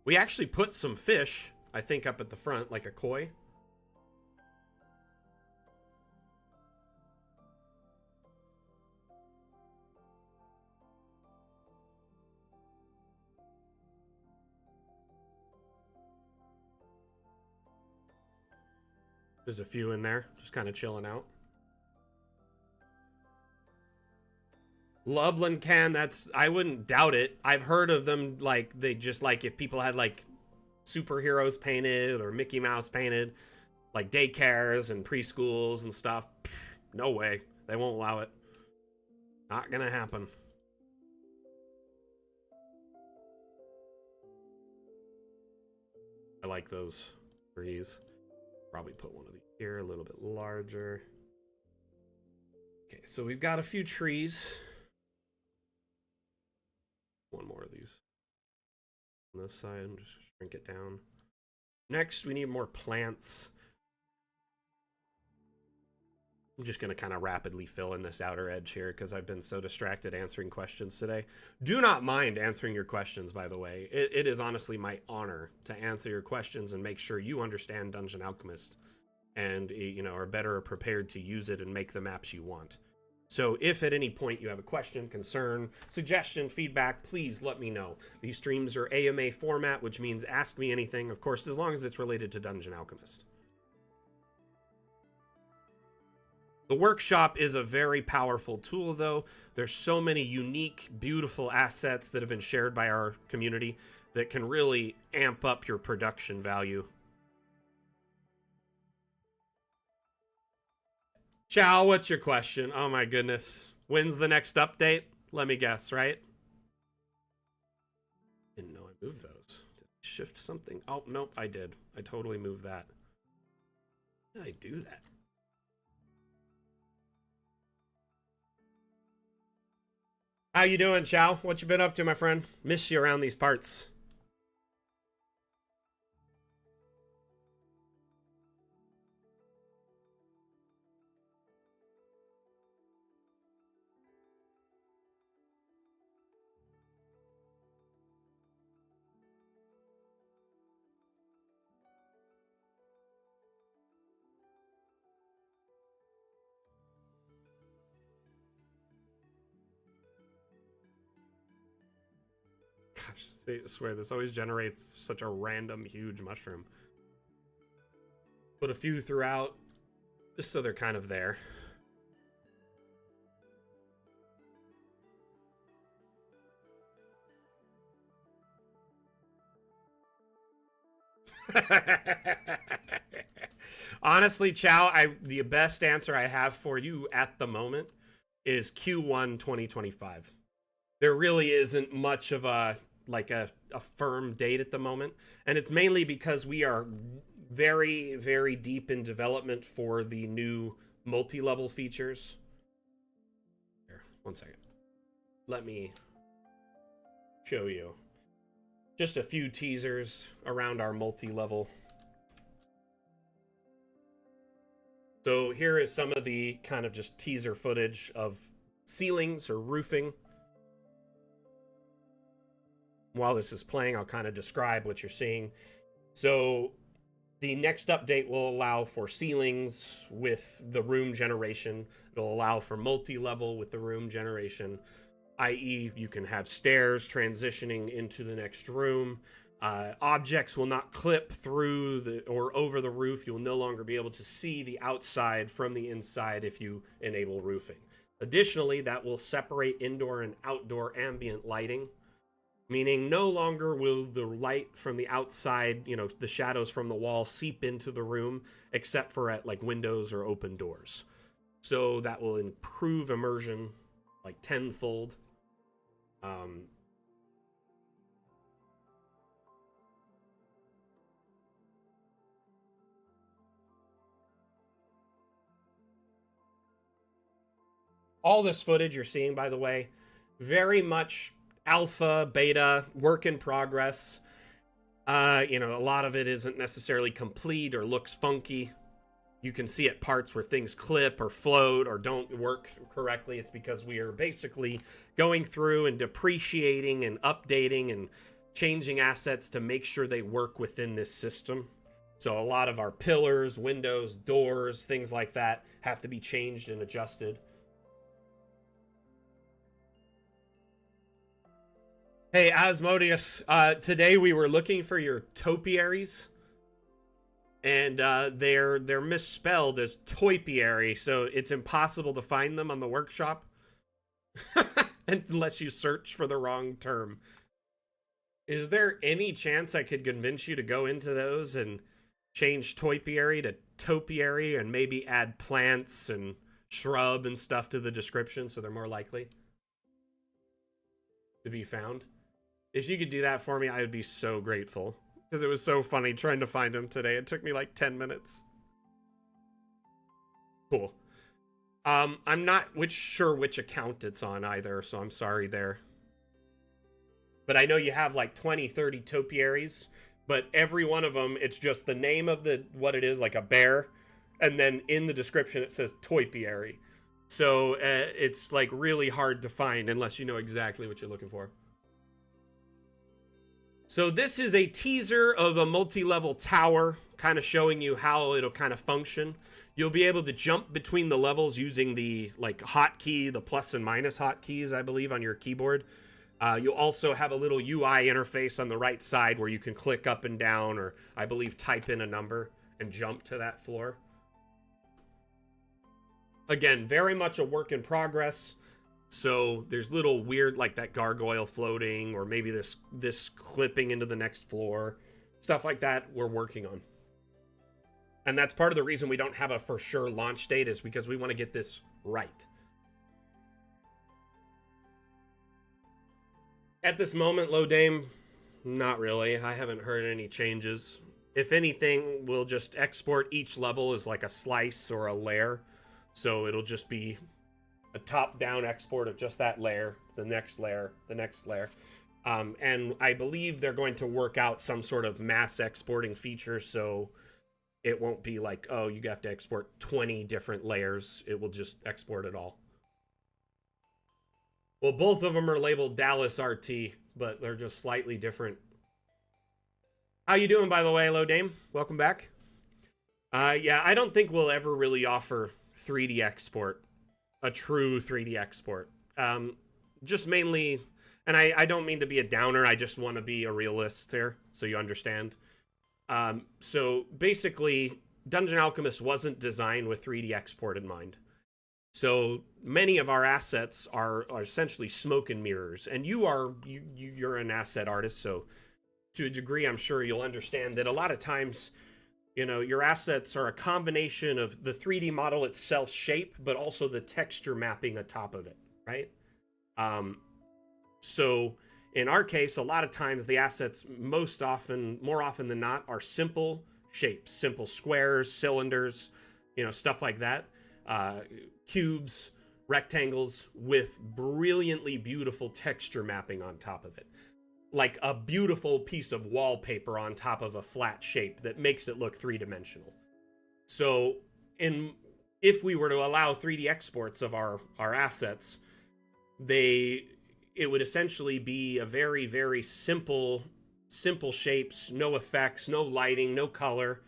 We actually put some fish, I think, up at the front, like a koi. There's a few in there, just kind of chilling out. Lublin can, I wouldn't doubt it. I've heard of them, like, they just, like, if people had, like, superheroes painted or Mickey Mouse painted, like daycares and preschools and stuff, no way. They won't allow it. Not gonna happen. I like those trees. Probably put one of these here, a little bit larger. Okay, so we've got a few trees. One more of these on this side and just shrink it down. Next, we need more plants. I'm just going to kind of rapidly fill in this outer edge here because I've been so distracted answering questions today. Do not mind answering your questions, by the way. It is honestly my honor to answer your questions and make sure you understand Dungeon Alchemist and, you know, are better prepared to use it and make the maps you want. So if at any point you have a question, concern, suggestion, feedback, please let me know. These streams are AMA format, which means ask me anything, of course, as long as it's related to Dungeon Alchemist. The workshop is a very powerful tool, though. There's so many unique, beautiful assets that have been shared by our community that can really amp up your production value. Chow, what's your question? Oh my goodness. When's the next update? Let me guess, right? Didn't know I moved those. Did I shift something? Oh, nope, I did. I totally moved that. How did I do that? How you doing, Chow? What you been up to, my friend? Miss you around these parts. Gosh, I swear, this always generates such a random, huge mushroom. Put a few throughout, just so they're kind of there. Honestly, Chow, the best answer I have for you at the moment is Q1 2025. There really isn't much of a firm date at the moment, and it's mainly because we are very, very deep in development for the new multi-level features. Here, one second. Let me show you just a few teasers around our multi-level. So here is some of the kind of just teaser footage of ceilings or roofing. While this is playing, I'll kind of describe what you're seeing. So the next update will allow for ceilings with the room generation. It'll allow for multi-level with the room generation, i.e. you can have stairs transitioning into the next room. Objects will not clip through or over the roof. You'll no longer be able to see the outside from the inside if you enable roofing. Additionally, that will separate indoor and outdoor ambient lighting, meaning no longer will the light from the outside, the shadows from the wall seep into the room, except for at like windows or open doors. So that will improve immersion like tenfold. All this footage you're seeing, by the way, very much alpha, beta, work in progress. A lot of it isn't necessarily complete or looks funky. You can see at parts where things clip or float or don't work correctly. It's because we are basically going through and depreciating and updating and changing assets to make sure they work within this system. So a lot of our pillars, windows, doors, things like that have to be changed and adjusted. Hey, Asmodeus, today we were looking for your topiaries, and they're misspelled as topiary, so it's impossible to find them on the workshop unless you search for the wrong term. Is there any chance I could convince you to go into those and change topiary to topiary and maybe add plants and shrub and stuff to the description so they're more likely to be found? If you could do that for me, I would be so grateful. Because it was so funny trying to find him today. It took me like 10 minutes. Cool. I'm not sure which account it's on either, so I'm sorry there. But I know you have like 20, 30 topiaries. But every one of them, it's just the name of what it is, like a bear. And then in the description, it says topiary. So it's like really hard to find unless you know exactly what you're looking for. So this is a teaser of a multi-level tower, kind of showing you how it'll kind of function. You'll be able to jump between the levels using the hotkey, the plus and minus hotkeys, I believe, on your keyboard. You'll also have a little UI interface on the right side where you can click up and down, or I believe type in a number and jump to that floor. Again, very much a work in progress. So there's little weird, like that gargoyle floating, or maybe this clipping into the next floor. Stuff like that we're working on. And that's part of the reason we don't have a for sure launch date, is because we want to get this right. At this moment, Lodame, not really. I haven't heard any changes. If anything, we'll just export each level as like a slice or a layer. So it'll just be a top-down export of just that layer, the next layer, the next layer. And I believe they're going to work out some sort of mass exporting feature, so it won't be like, oh, you have to export 20 different layers. It will just export it all. Well, both of them are labeled Dallas RT, but they're just slightly different. How you doing, by the way, Lodame? Welcome back. Yeah, I don't think we'll ever really offer 3D export. A true 3D export. Just mainly, and I don't mean to be a downer, I just want to be a realist here, so you understand. So basically, Dungeon Alchemist wasn't designed with 3D export in mind. So many of our assets are essentially smoke and mirrors, and you're an asset artist, so to a degree, I'm sure you'll understand that a lot of times, your assets are a combination of the 3D model itself shape, but also the texture mapping atop of it, right? So in our case, a lot of times the assets more often than not, are simple shapes, simple squares, cylinders, stuff like that. Cubes, rectangles with brilliantly beautiful texture mapping on top of it. Like a beautiful piece of wallpaper on top of a flat shape that makes it look three-dimensional. So in if we were to allow 3D exports of our assets, they it would essentially be a very, very simple shapes, no effects, no lighting, no color.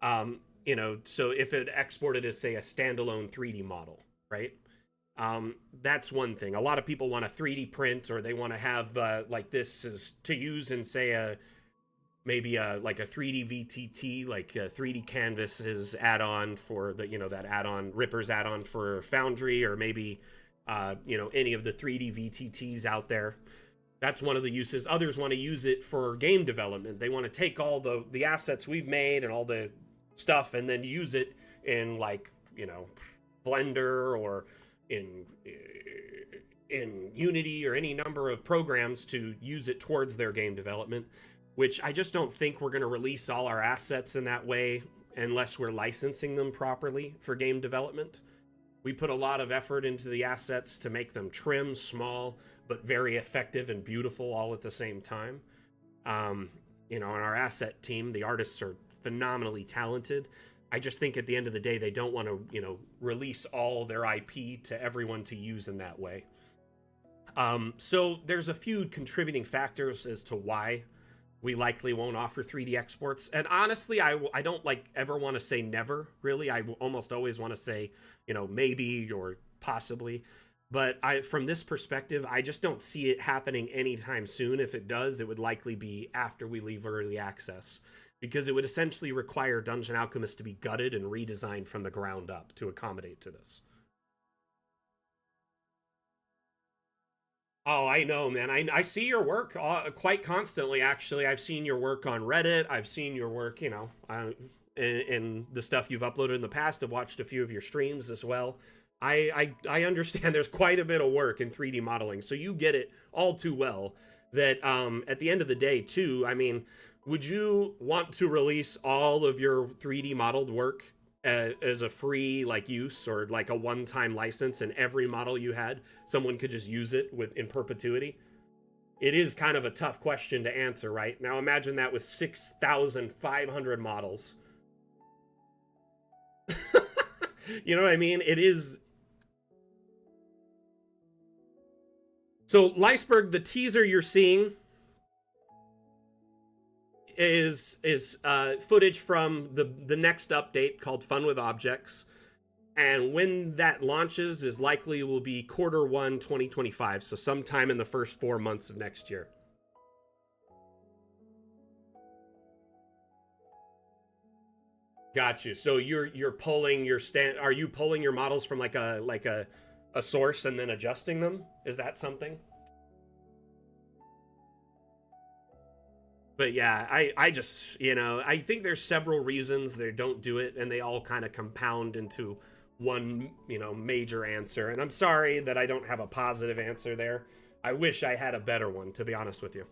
So if it exported as, say, a standalone 3D model, right? That's one thing. A lot of people want a 3D print, or they want to have like this is to use in, say, maybe like a 3D VTT, like a 3D canvases add-on for the, that add-on, Ripper's add-on for Foundry, or maybe any of the 3D VTTs out there. That's one of the uses. Others want to use it for game development. They want to take all the assets we've made and all the stuff and then use it in, like, Blender or in Unity or any number of programs to use it towards their game development, which I just don't think we're going to release all our assets in that way unless we're licensing them properly for game development. We put a lot of effort into the assets to make them trim, small, but very effective and beautiful all at the same time. On our asset team, the artists are phenomenally talented. I just think at the end of the day, they don't want to, release all their IP to everyone to use in that way. So there's a few contributing factors as to why we likely won't offer 3D exports. And honestly, I don't ever want to say never, really. I almost always want to say, maybe or possibly. But from this perspective, I just don't see it happening anytime soon. If it does, it would likely be after we leave early access, because it would essentially require Dungeon Alchemist to be gutted and redesigned from the ground up to accommodate to this. Oh, I know, man. I see your work quite constantly, actually. I've seen your work on Reddit. I've seen your work, in the stuff you've uploaded in the past. I've watched a few of your streams as well. I understand there's quite a bit of work in 3D modeling, so you get it all too well. That at the end of the day, too, I mean, would you want to release all of your 3D modeled work as a free use, or like a one-time license, and every model you had, someone could just use it in perpetuity? It is kind of a tough question to answer, right? Now imagine that with 6,500 models. You know what I mean? It is. So, Leisberg, the teaser you're seeing is footage from the next update called Fun with Objects. And when that launches is likely will be Q1 2025, so sometime in the first 4 months of next year. Got you. So you're pulling your are you pulling your models from like a source and then adjusting them? Is that something? But yeah, I just, I think there's several reasons they don't do it, and they all kind of compound into one, major answer. And I'm sorry that I don't have a positive answer there. I wish I had a better one, to be honest with you.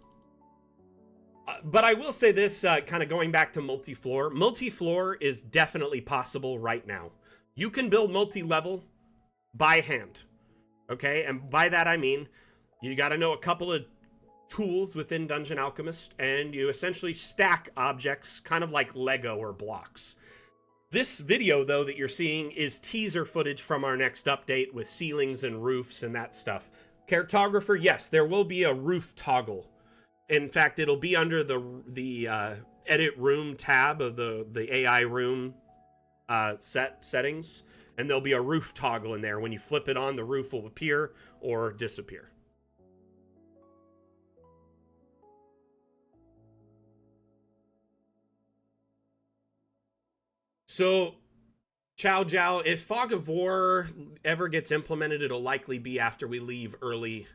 But I will say this, kind of going back to multi-floor. Multi-floor is definitely possible right now. You can build multi-level by hand, okay? And by that I mean, you got to know a couple of tools within Dungeon Alchemist, and you essentially stack objects kind of like Lego or blocks. This video, though, that you're seeing is teaser footage from our next update with ceilings and roofs and that stuff. Cartographer, yes, there will be a roof toggle. In fact, it'll be under the edit room tab of the AI room settings, and there'll be a roof toggle in there. When you flip it on, the roof will appear or disappear. So, Chow Jiao, if Fog of War ever gets implemented, it'll likely be after we leave early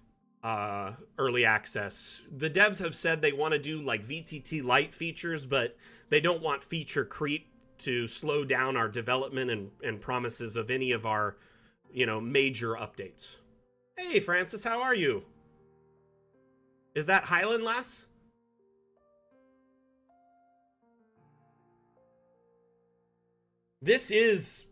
access. The devs have said they want to do like VTT light features, but they don't want feature creep to slow down our development and promises of any of our, major updates. Hey, Francis, how are you? Is that Highland Lass? This is...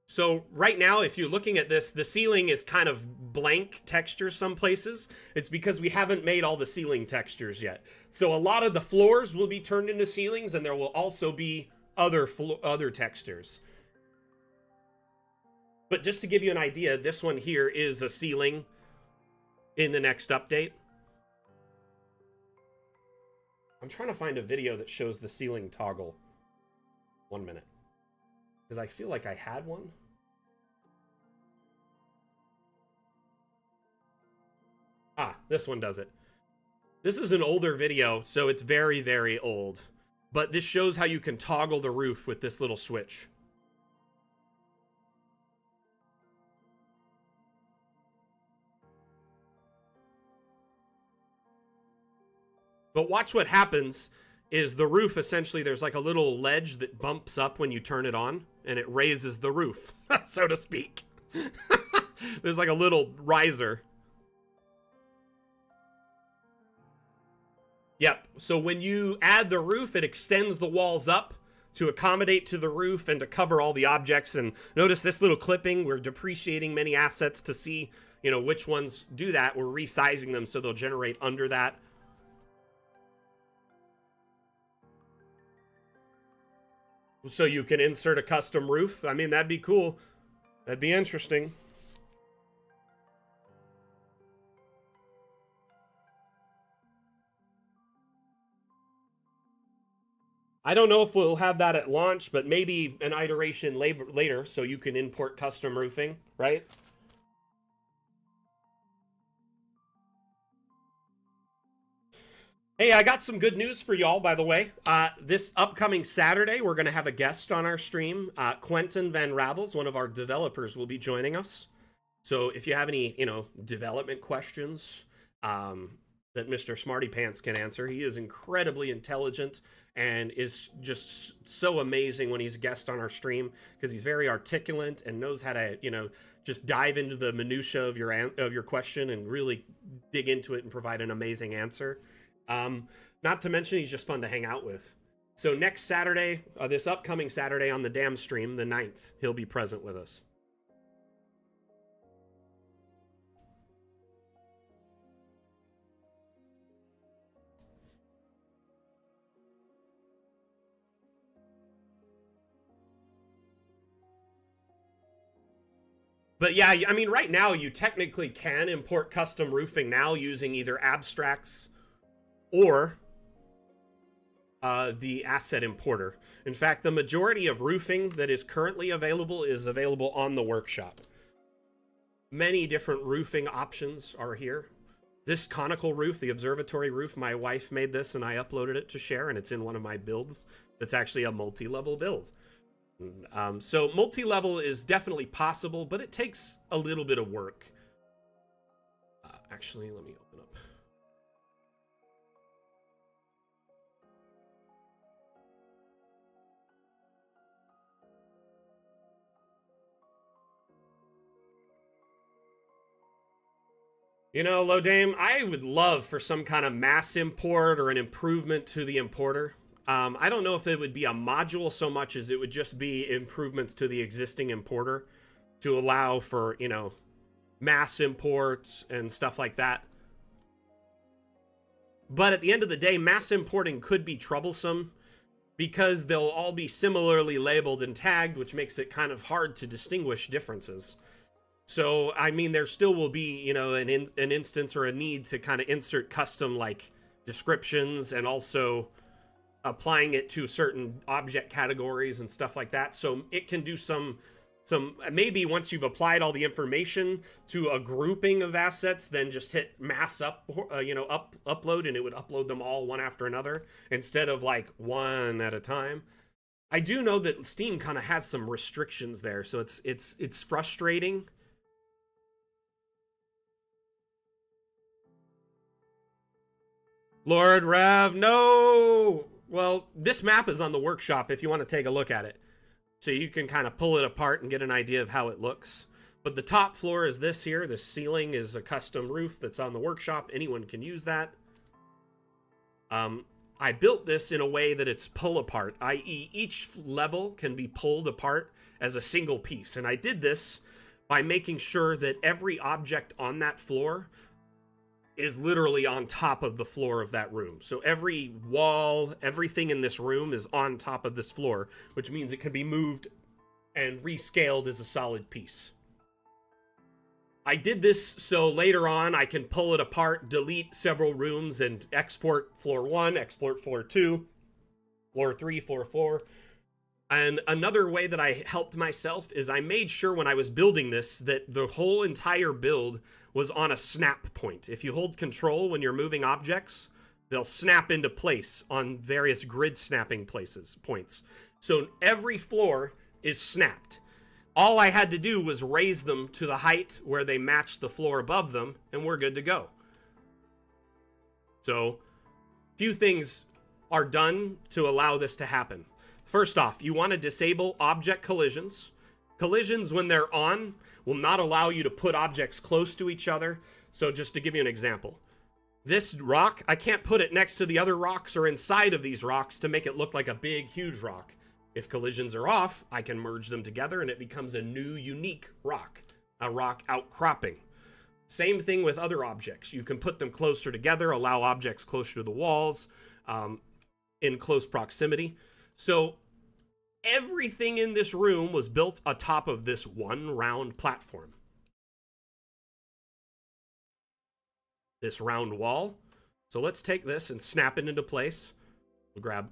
So right now, if you're looking at this, the ceiling is kind of blank textures some places. It's because we haven't made all the ceiling textures yet. So a lot of the floors will be turned into ceilings, and there will also be other textures. But just to give you an idea, this one here is a ceiling in the next update. I'm trying to find a video that shows the ceiling toggle. 1 minute. Because I feel like I had one. Ah, this one does it. This is an older video, so it's very, very old. But this shows how you can toggle the roof with this little switch. But watch what happens is the roof, essentially, there's like a little ledge that bumps up when you turn it on, and it raises the roof, so to speak. There's like a little riser. Yep, so when you add the roof, it extends the walls up to accommodate to the roof and to cover all the objects. And notice this little clipping, we're depreciating many assets to see, you know, which ones do that. We're resizing them so they'll generate under that. So you can insert a custom roof. I mean, that'd be cool. That'd be interesting. I don't know if we'll have that at launch, but maybe an iteration later so you can import custom roofing, right? Hey, I got some good news for y'all, by the way. This upcoming Saturday, we're going to have a guest on our stream. Quentin Van Ravels, one of our developers, will be joining us. So if you have any, you know, development questions that Mr. Smarty Pants can answer, he is incredibly intelligent and is just so amazing when he's a guest on our stream because he's very articulate and knows how to, you know, just dive into the minutia of your question and really dig into it and provide an amazing answer. Not to mention he's just fun to hang out with. So next Saturday, this upcoming Saturday on the Dam stream, the 9th, he'll be present with us. But yeah, I mean, right now you technically can import custom roofing now using either abstracts or the asset importer. In fact, the majority of roofing that is currently available is available on the workshop. Many different roofing options are here. This conical roof, the observatory roof, my wife made this and I uploaded it to share, and it's in one of my builds. It's actually a multi-level build. So multi-level is definitely possible, but it takes a little bit of work. Actually, let me open up. You know, Lodame, I would love for some kind of mass import or an improvement to the importer. I don't know if it would be a module so much as it would just be improvements to the existing importer to allow for, you know, mass imports and stuff like that. But at the end of the day, mass importing could be troublesome because they'll all be similarly labeled and tagged, which makes it kind of hard to distinguish differences. So, I mean, there still will be, you know, an instance or a need to kind of insert custom, like, descriptions and also applying it to certain object categories and stuff like that. So it can do some maybe once you've applied all the information to a grouping of assets, then just hit mass upload, and it would upload them all one after another instead of like one at a time. I do know that Steam kind of has some restrictions there, so it's frustrating. Lord Rev, no! Well, this map is on the workshop if you want to take a look at it. So you can kind of pull it apart and get an idea of how it looks. But the top floor is this here. The ceiling is a custom roof that's on the workshop. Anyone can use that. I built this in a way that it's pull apart, i.e. each level can be pulled apart as a single piece. And I did this by making sure that every object on that floor is literally on top of the floor of that room. So every wall, everything in this room is on top of this floor, which means it can be moved and rescaled as a solid piece. I did this so later on I can pull it apart, delete several rooms, and export floor 1, export floor 2, floor 3, floor 4. And another way that I helped myself is I made sure when I was building this that the whole entire build was on a snap point. If you hold control when you're moving objects, they'll snap into place on various grid snapping points. So every floor is snapped. All I had to do was raise them to the height where they match the floor above them, and we're good to go. So, few things are done to allow this to happen. First off, you want to disable object collisions. Collisions, when they're on, will not allow you to put objects close to each other. So just to give you an example, this rock, I can't put it next to the other rocks or inside of these rocks to make it look like a big, huge rock. If collisions are off, I can merge them together and it becomes a new, unique rock, a rock outcropping. Same thing with other objects. You can put them closer together, allow objects closer to the walls, in close proximity. So everything in this room was built atop of this one round platform. This round wall. So let's take this and snap it into place. We'll grab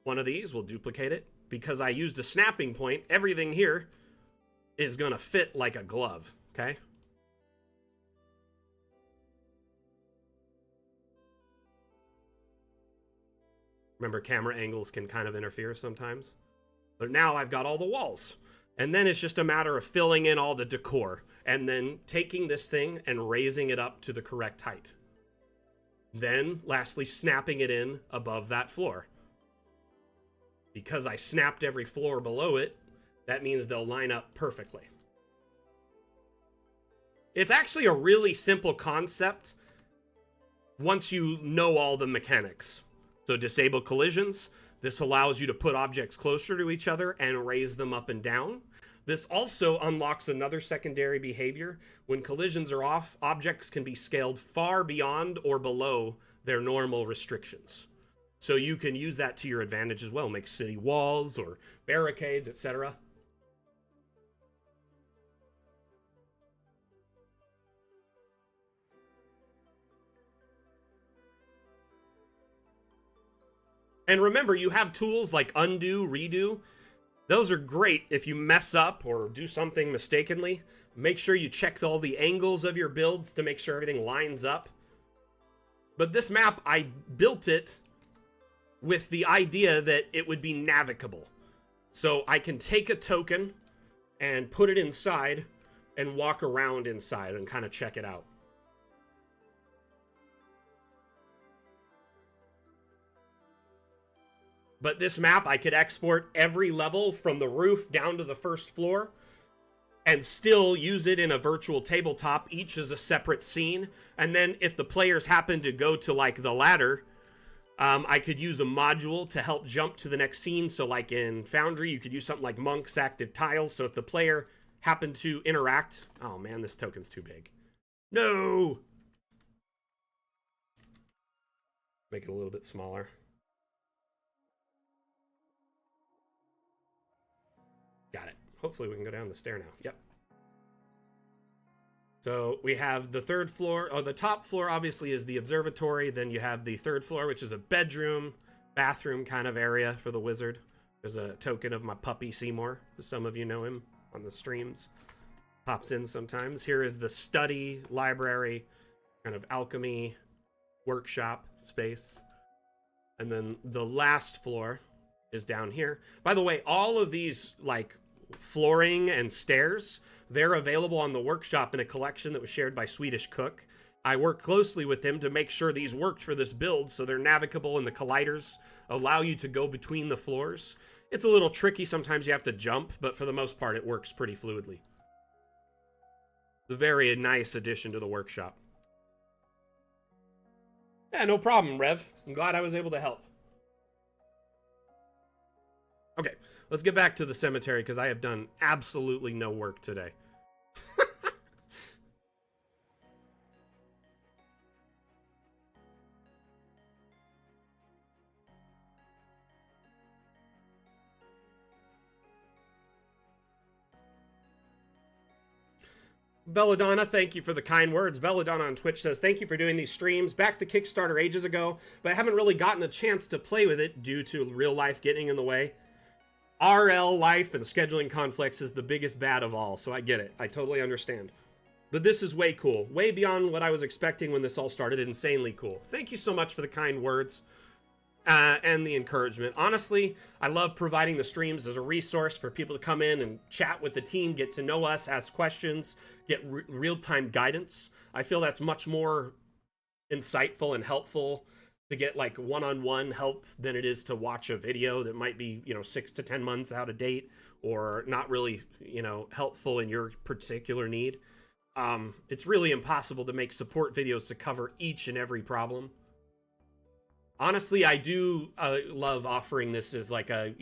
one of these, we'll duplicate it. Because I used a snapping point, everything here is gonna fit like a glove, okay? Remember, camera angles can kind of interfere sometimes. But now I've got all the walls. And then it's just a matter of filling in all the decor. And then taking this thing and raising it up to the correct height. Then, lastly, snapping it in above that floor. Because I snapped every floor below it, that means they'll line up perfectly. It's actually a really simple concept once you know all the mechanics. So disable collisions. This allows you to put objects closer to each other and raise them up and down. This also unlocks another secondary behavior. When collisions are off, objects can be scaled far beyond or below their normal restrictions. So you can use that to your advantage as well. Make city walls or barricades, etc. And remember, you have tools like undo, redo. Those are great if you mess up or do something mistakenly. Make sure you check all the angles of your builds to make sure everything lines up. But this map, I built it with the idea that it would be navigable. So I can take a token and put it inside and walk around inside and kind of check it out. But this map, I could export every level from the roof down to the first floor and still use it in a virtual tabletop. Each is a separate scene. And then if the players happen to go to like the ladder, I could use a module to help jump to the next scene. So like in Foundry, you could use something like Monk's Active Tiles. So if the player happened to interact... Oh man, this token's too big. No! Make it a little bit smaller. Got it. Hopefully we can go down the stair now. Yep. So we have the third floor. Oh, the top floor obviously is the observatory. Then you have the third floor, which is a bedroom, bathroom kind of area for the wizard. There's a token of my puppy Seymour. Some of you know him on the streams. Pops in sometimes. Here is the study, library, kind of alchemy, workshop space. And then the last floor is down here. By the way, all of these like flooring and stairs, they're available on the workshop in a collection that was shared by Swedish Cook. I worked closely with him to make sure these worked for this build, so they're navigable and the colliders allow you to go between the floors. It's a little tricky, sometimes you have to jump, but for the most part it works pretty fluidly. It's a very nice addition to the workshop. Yeah, no problem, Rev. I'm glad I was able to help. Okay, let's get back to the cemetery because I have done absolutely no work today. Belladonna, thank you for the kind words. Belladonna on Twitch says, thank you for doing these streams. Back the Kickstarter ages ago, but I haven't really gotten a chance to play with it due to real life getting in the way. RL life and scheduling conflicts is the biggest bad of all, so I get it. I totally understand. But this is way cool. Way beyond what I was expecting when this all started. Insanely cool. Thank you so much for the kind words and the encouragement. Honestly, I love providing the streams as a resource for people to come in and chat with the team, get to know us, ask questions, get real-time guidance. I feel that's much more insightful and helpful to get like one-on-one help than it is to watch a video that might be, 6 to 10 months out of date or not really, helpful in your particular need. It's really impossible to make support videos to cover each and every problem. Honestly, I do love offering this as like a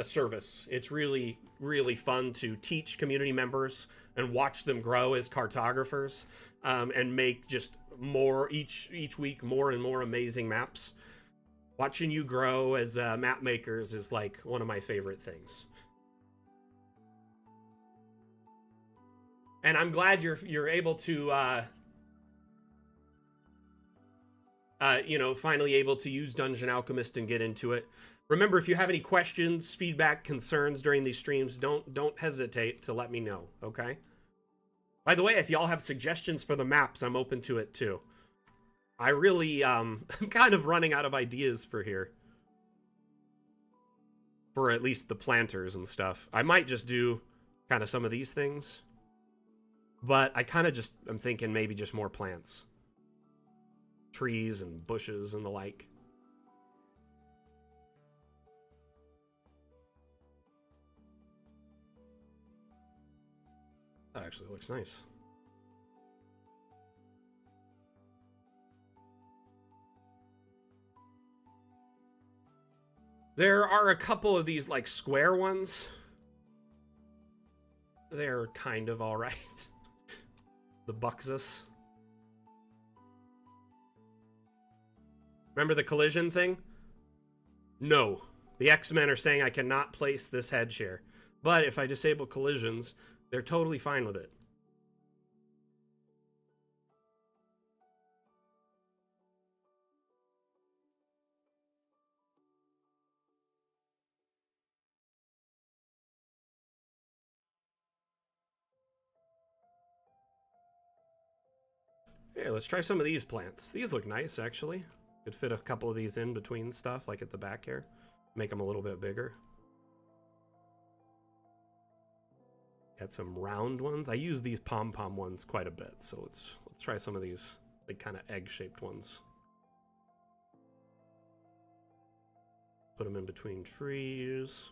service. It's really, really fun to teach community members and watch them grow as cartographers, and make just more each week, more and more amazing maps. Watching you grow as map makers is like one of my favorite things. And I'm glad you're able to finally able to use Dungeon Alchemist and get into it. Remember, if you have any questions, feedback, concerns during these streams, don't hesitate to let me know, okay? By the way, if y'all have suggestions for the maps, I'm open to it too. I really, I'm kind of running out of ideas for here. For at least the planters and stuff. I might just do kind of some of these things. But I kind of just, I'm thinking maybe just more plants. Trees and bushes and the like. That actually looks nice. There are a couple of these like square ones. They're kind of all right. The Buxus. Remember the collision thing? No. The X-Men are saying I cannot place this hedge here. But if I disable collisions, they're totally fine with it. Here, let's try some of these plants. These look nice, actually. Could fit a couple of these in between stuff, like at the back here. Make them a little bit bigger. Got some round ones. I use these pom-pom ones quite a bit, so let's try some of these, like, kind of egg-shaped ones. Put them in between trees.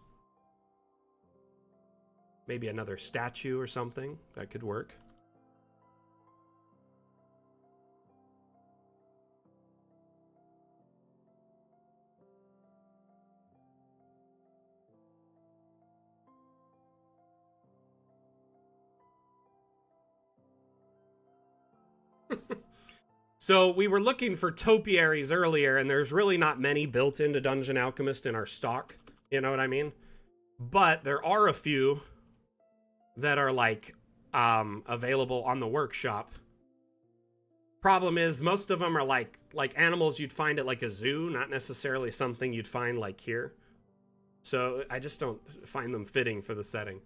Maybe another statue or something. That could work. So we were looking for topiaries earlier, and there's really not many built into Dungeon Alchemist in our stock. You know what I mean? But there are a few that are like available on the workshop. Problem is, most of them are like animals you'd find at like a zoo, not necessarily something you'd find like here. So I just don't find them fitting for the setting.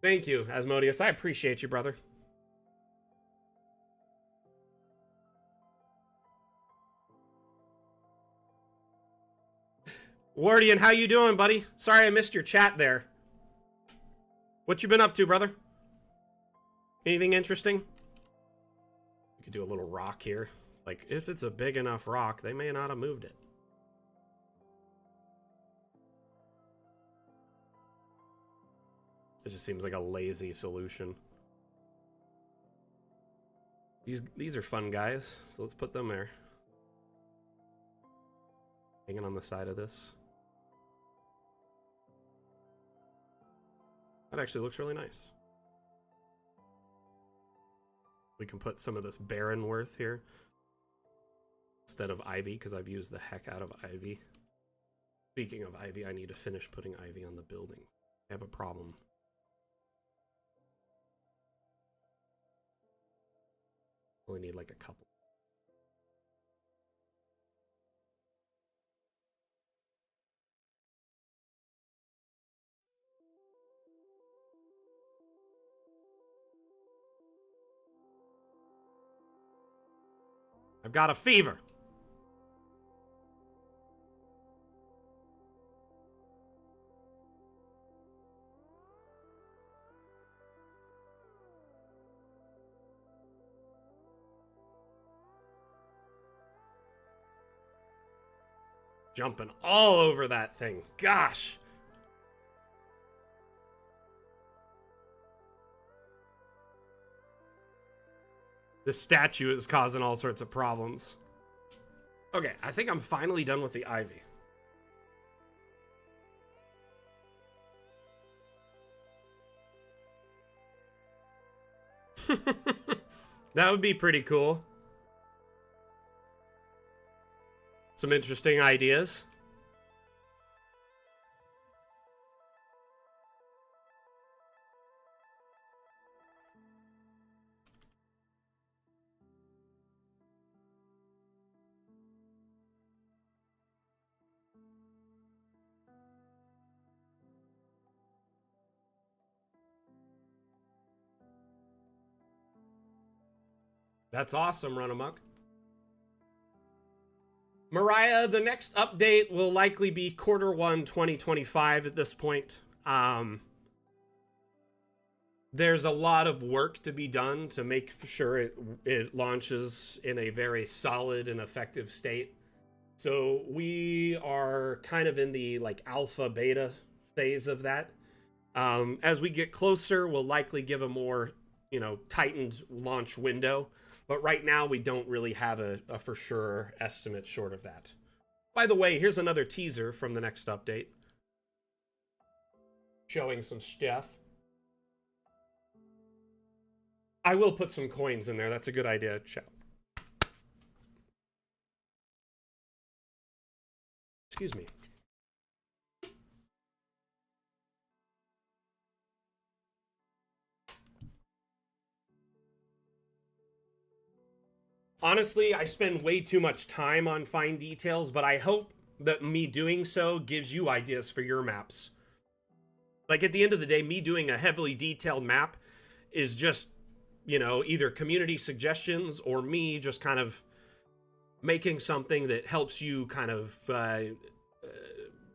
Thank you, Asmodeus. I appreciate you, brother. Wardian, how you doing, buddy? Sorry I missed your chat there. What you been up to, brother? Anything interesting? We could do a little rock here. It's like, if it's a big enough rock, they may not have moved it. It just seems like a lazy solution. These are fun guys, so let's put them there. Hanging on the side of this. That actually looks really nice. We can put some of this Barrenworth here instead of ivy, because I've used the heck out of ivy. Speaking of ivy, I need to finish putting ivy on the building. I have a problem. Only need like a couple. I've got a fever. Jumping all over that thing. Gosh. This statue is causing all sorts of problems. Okay, I think I'm finally done with the ivy. That would be pretty cool. Some interesting ideas. That's awesome, Run Amok. Mariah, the next update will likely be Q1 2025 at this point. There's a lot of work to be done to make sure it launches in a very solid and effective state. So we are kind of in the like alpha beta phase of that. As we get closer, we'll likely give a more, tightened launch window. But right now, we don't really have a for sure estimate short of that. By the way, here's another teaser from the next update. Showing some stuff. I will put some coins in there. That's a good idea, chat. Excuse me. Honestly, I spend way too much time on fine details, but I hope that me doing so gives you ideas for your maps. Like, at the end of the day, me doing a heavily detailed map is just, either community suggestions or me just kind of making something that helps you kind of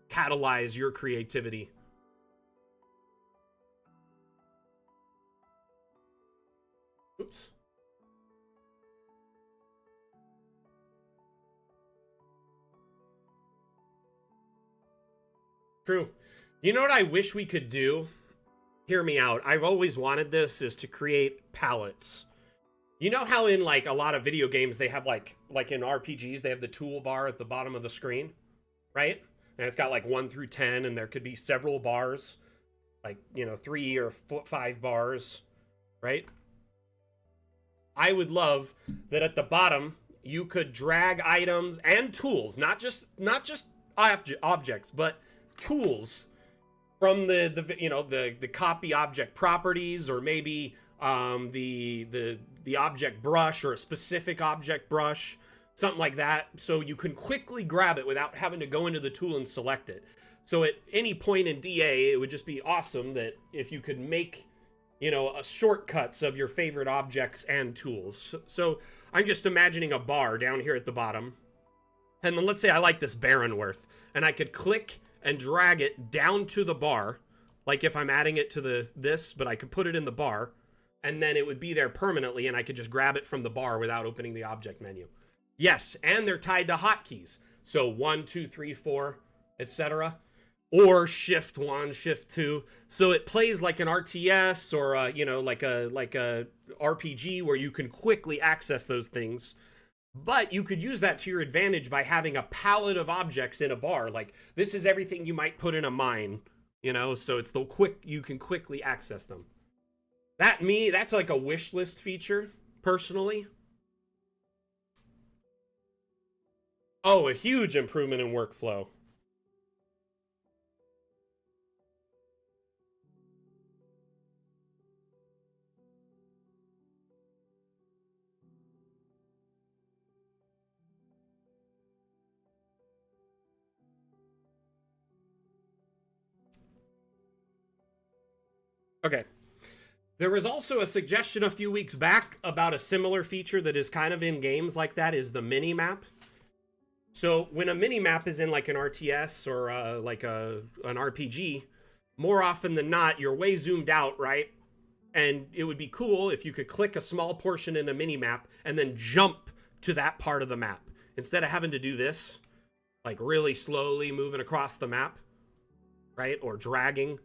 catalyze your creativity. Oops. True. You know what I wish we could do? Hear me out. I've always wanted this, is to create palettes. You know how in like a lot of video games they have like in RPGs they have the toolbar at the bottom of the screen, right? And it's got like 1 through 10 and there could be several bars, like, 3 or 5 bars, right? I would love that at the bottom you could drag items and tools, not just objects, but tools from the copy object properties, or maybe the object brush, or a specific object brush, something like that, so you can quickly grab it without having to go into the tool and select it. So at any point in DA, it would just be awesome that if you could make shortcuts of your favorite objects and tools. So I'm just imagining a bar down here at the bottom, and then let's say I like this Baronworth, and I could click and drag it down to the bar, like if I'm adding it to this, but I could put it in the bar, and then it would be there permanently, and I could just grab it from the bar without opening the object menu. Yes, and they're tied to hotkeys. So 1, 2, 3, 4, etc. Or Shift 1, Shift 2. So it plays like an RTS, or like a RPG where you can quickly access those things. But you could use that to your advantage by having a palette of objects in a bar. Like, this is everything you might put in a mine, so it's you can quickly access them. That's like a wish list feature, personally. Oh, a huge improvement in workflow. Okay. There was also a suggestion a few weeks back about a similar feature that is kind of in games like that, is the mini map. So when a mini map is in like an RTS or like an RPG, more often than not, you're way zoomed out, right? And it would be cool if you could click a small portion in a mini map and then jump to that part of the map instead of having to do this, like really slowly moving across the map, right? Or dragging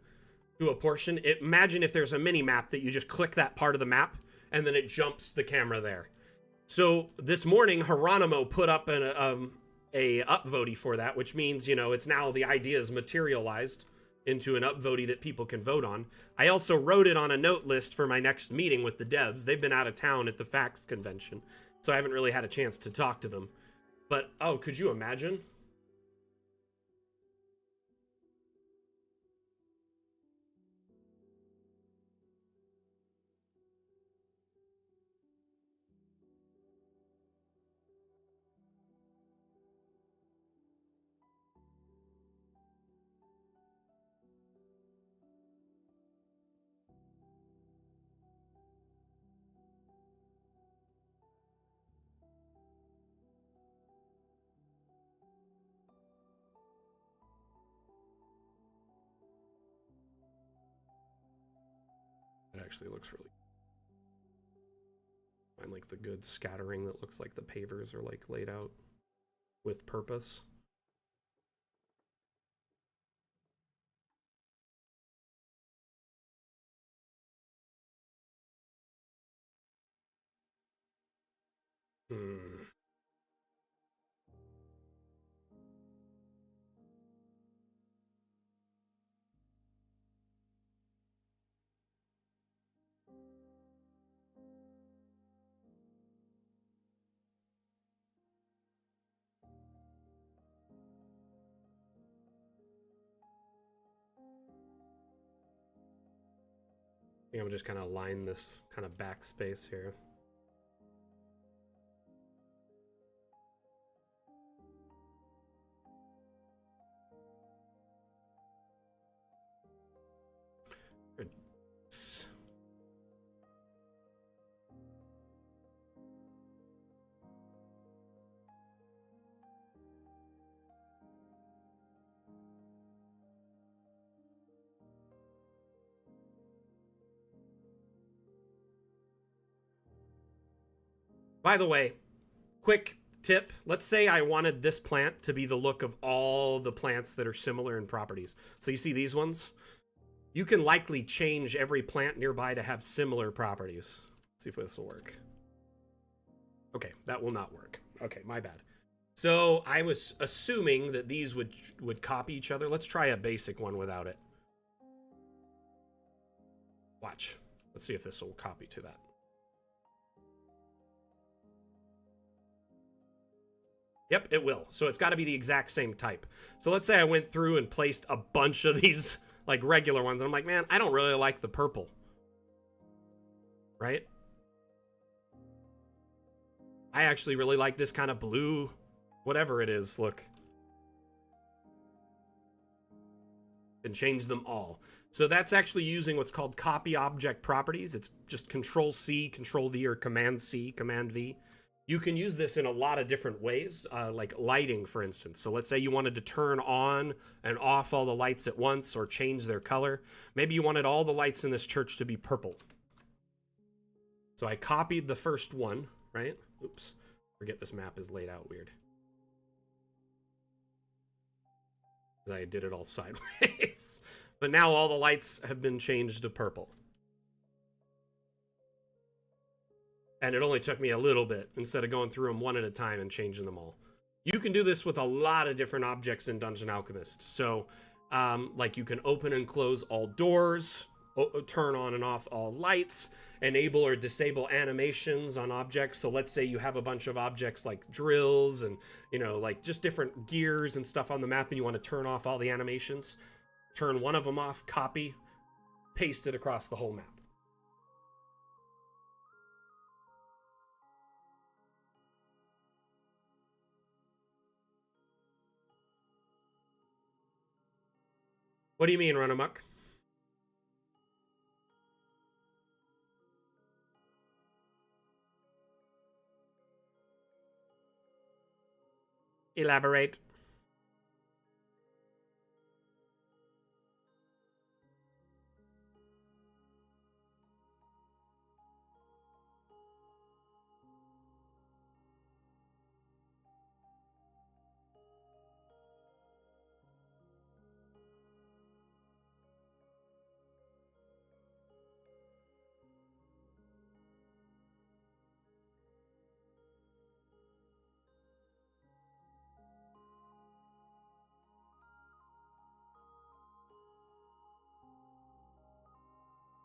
to a portion. Imagine if there's a mini map that you just click that part of the map and then it jumps the camera there. So this morning, Geronimo put up a upvote for that, which means, you know, it's now the idea is materialized into an upvote that people can vote on. I also wrote it on a note list for my next meeting with the devs. They've been out of town at the FACS convention, so I haven't really had a chance to talk to them. But, oh, could you imagine? It actually looks really... I like the good scattering that looks like the pavers are like laid out with purpose. Hmm. I think I'm just kind of line this kind of backspace here. By the way, quick tip. Let's say I wanted this plant to be the look of all the plants that are similar in properties. So you see these ones? You can likely change every plant nearby to have similar properties. Let's see if this will work. Okay, that will not work. Okay, my bad. So I was assuming that these would copy each other. Let's try a basic one without it. Watch. Let's see if this will copy to that. Yep, it will. So it's got to be the exact same type. So let's say I went through and placed a bunch of these like regular ones, and I'm like, man, I don't really like the purple. Right? I actually really like this kind of blue, whatever it is. Look. And change them all. So that's actually using what's called copy object properties. It's just Control C, Control V, or Command C, Command V. You can use this in a lot of different ways, like lighting, for instance. So let's say you wanted to turn on and off all the lights at once or change their color. Maybe you wanted all the lights in this church to be purple. So I copied the first one, right? Oops. Forget this map is laid out weird. I did it all sideways. But now all the lights have been changed to purple. And it only took me a little bit instead of going through them one at a time and changing them all. You can do this with a lot of different objects in Dungeon Alchemist. So, like you can open and close all doors, turn on and off all lights, enable or disable animations on objects. So let's say you have a bunch of objects like drills and, you know, like just different gears and stuff on the map and you want to turn off all the animations. Turn one of them off, copy, paste it across the whole map. What do you mean, run amok? Elaborate.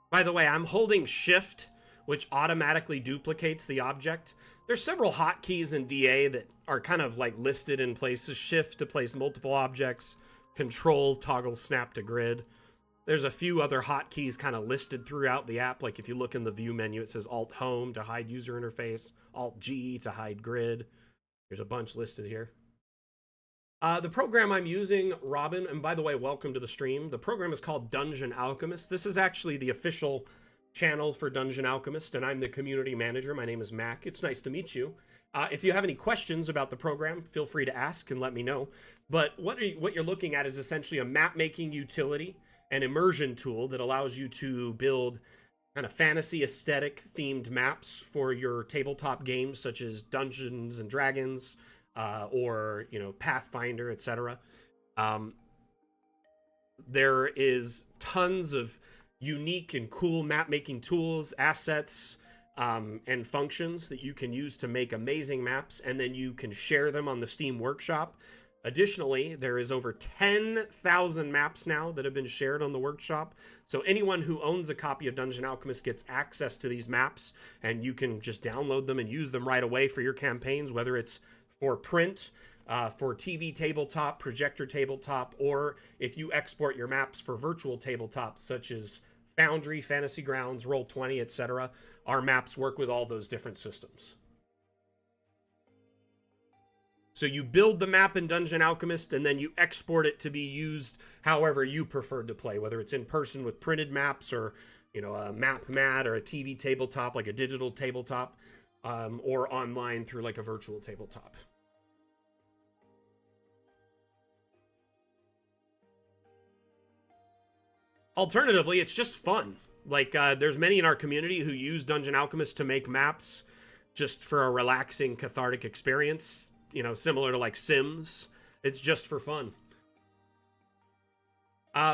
By the way, I'm holding shift, which automatically duplicates the object. There's several hotkeys in DA that are kind of like listed in places. Shift to place multiple objects, control, toggle, snap to grid. There's a few other hotkeys kind of listed throughout the app. Like if you look in the view menu, it says Alt Home to hide user interface, Alt G to hide grid. There's a bunch listed here. The program I'm using, Robin, and by the way, welcome to the stream. The program is called Dungeon Alchemist. This is actually the official channel for Dungeon Alchemist, and I'm the community manager. My name is Mac. It's nice to meet you. If you have any questions about the program, feel free to ask and let me know. But what you're looking at is essentially a map-making utility, an immersion tool that allows you to build kind of fantasy aesthetic themed maps for your tabletop games, such as Dungeons and Dragons, or Pathfinder, etc. There is tons of unique and cool map making tools, assets, and functions that you can use to make amazing maps, and then you can share them on the Steam Workshop. Additionally, there is over 10,000 maps now that have been shared on the workshop. So anyone who owns a copy of Dungeon Alchemist gets access to these maps, and you can just download them and use them right away for your campaigns, whether it's for print, for TV tabletop, projector tabletop, or if you export your maps for virtual tabletops such as Foundry, Fantasy Grounds, Roll20, etc. Our maps work with all those different systems. So you build the map in Dungeon Alchemist, and then you export it to be used however you prefer to play, whether it's in person with printed maps, or a map mat, or a TV tabletop, like a digital tabletop, or online through like a virtual tabletop. Alternatively, it's just fun. Like, there's many in our community who use Dungeon Alchemist to make maps just for a relaxing, cathartic experience, similar to like Sims. It's just for fun.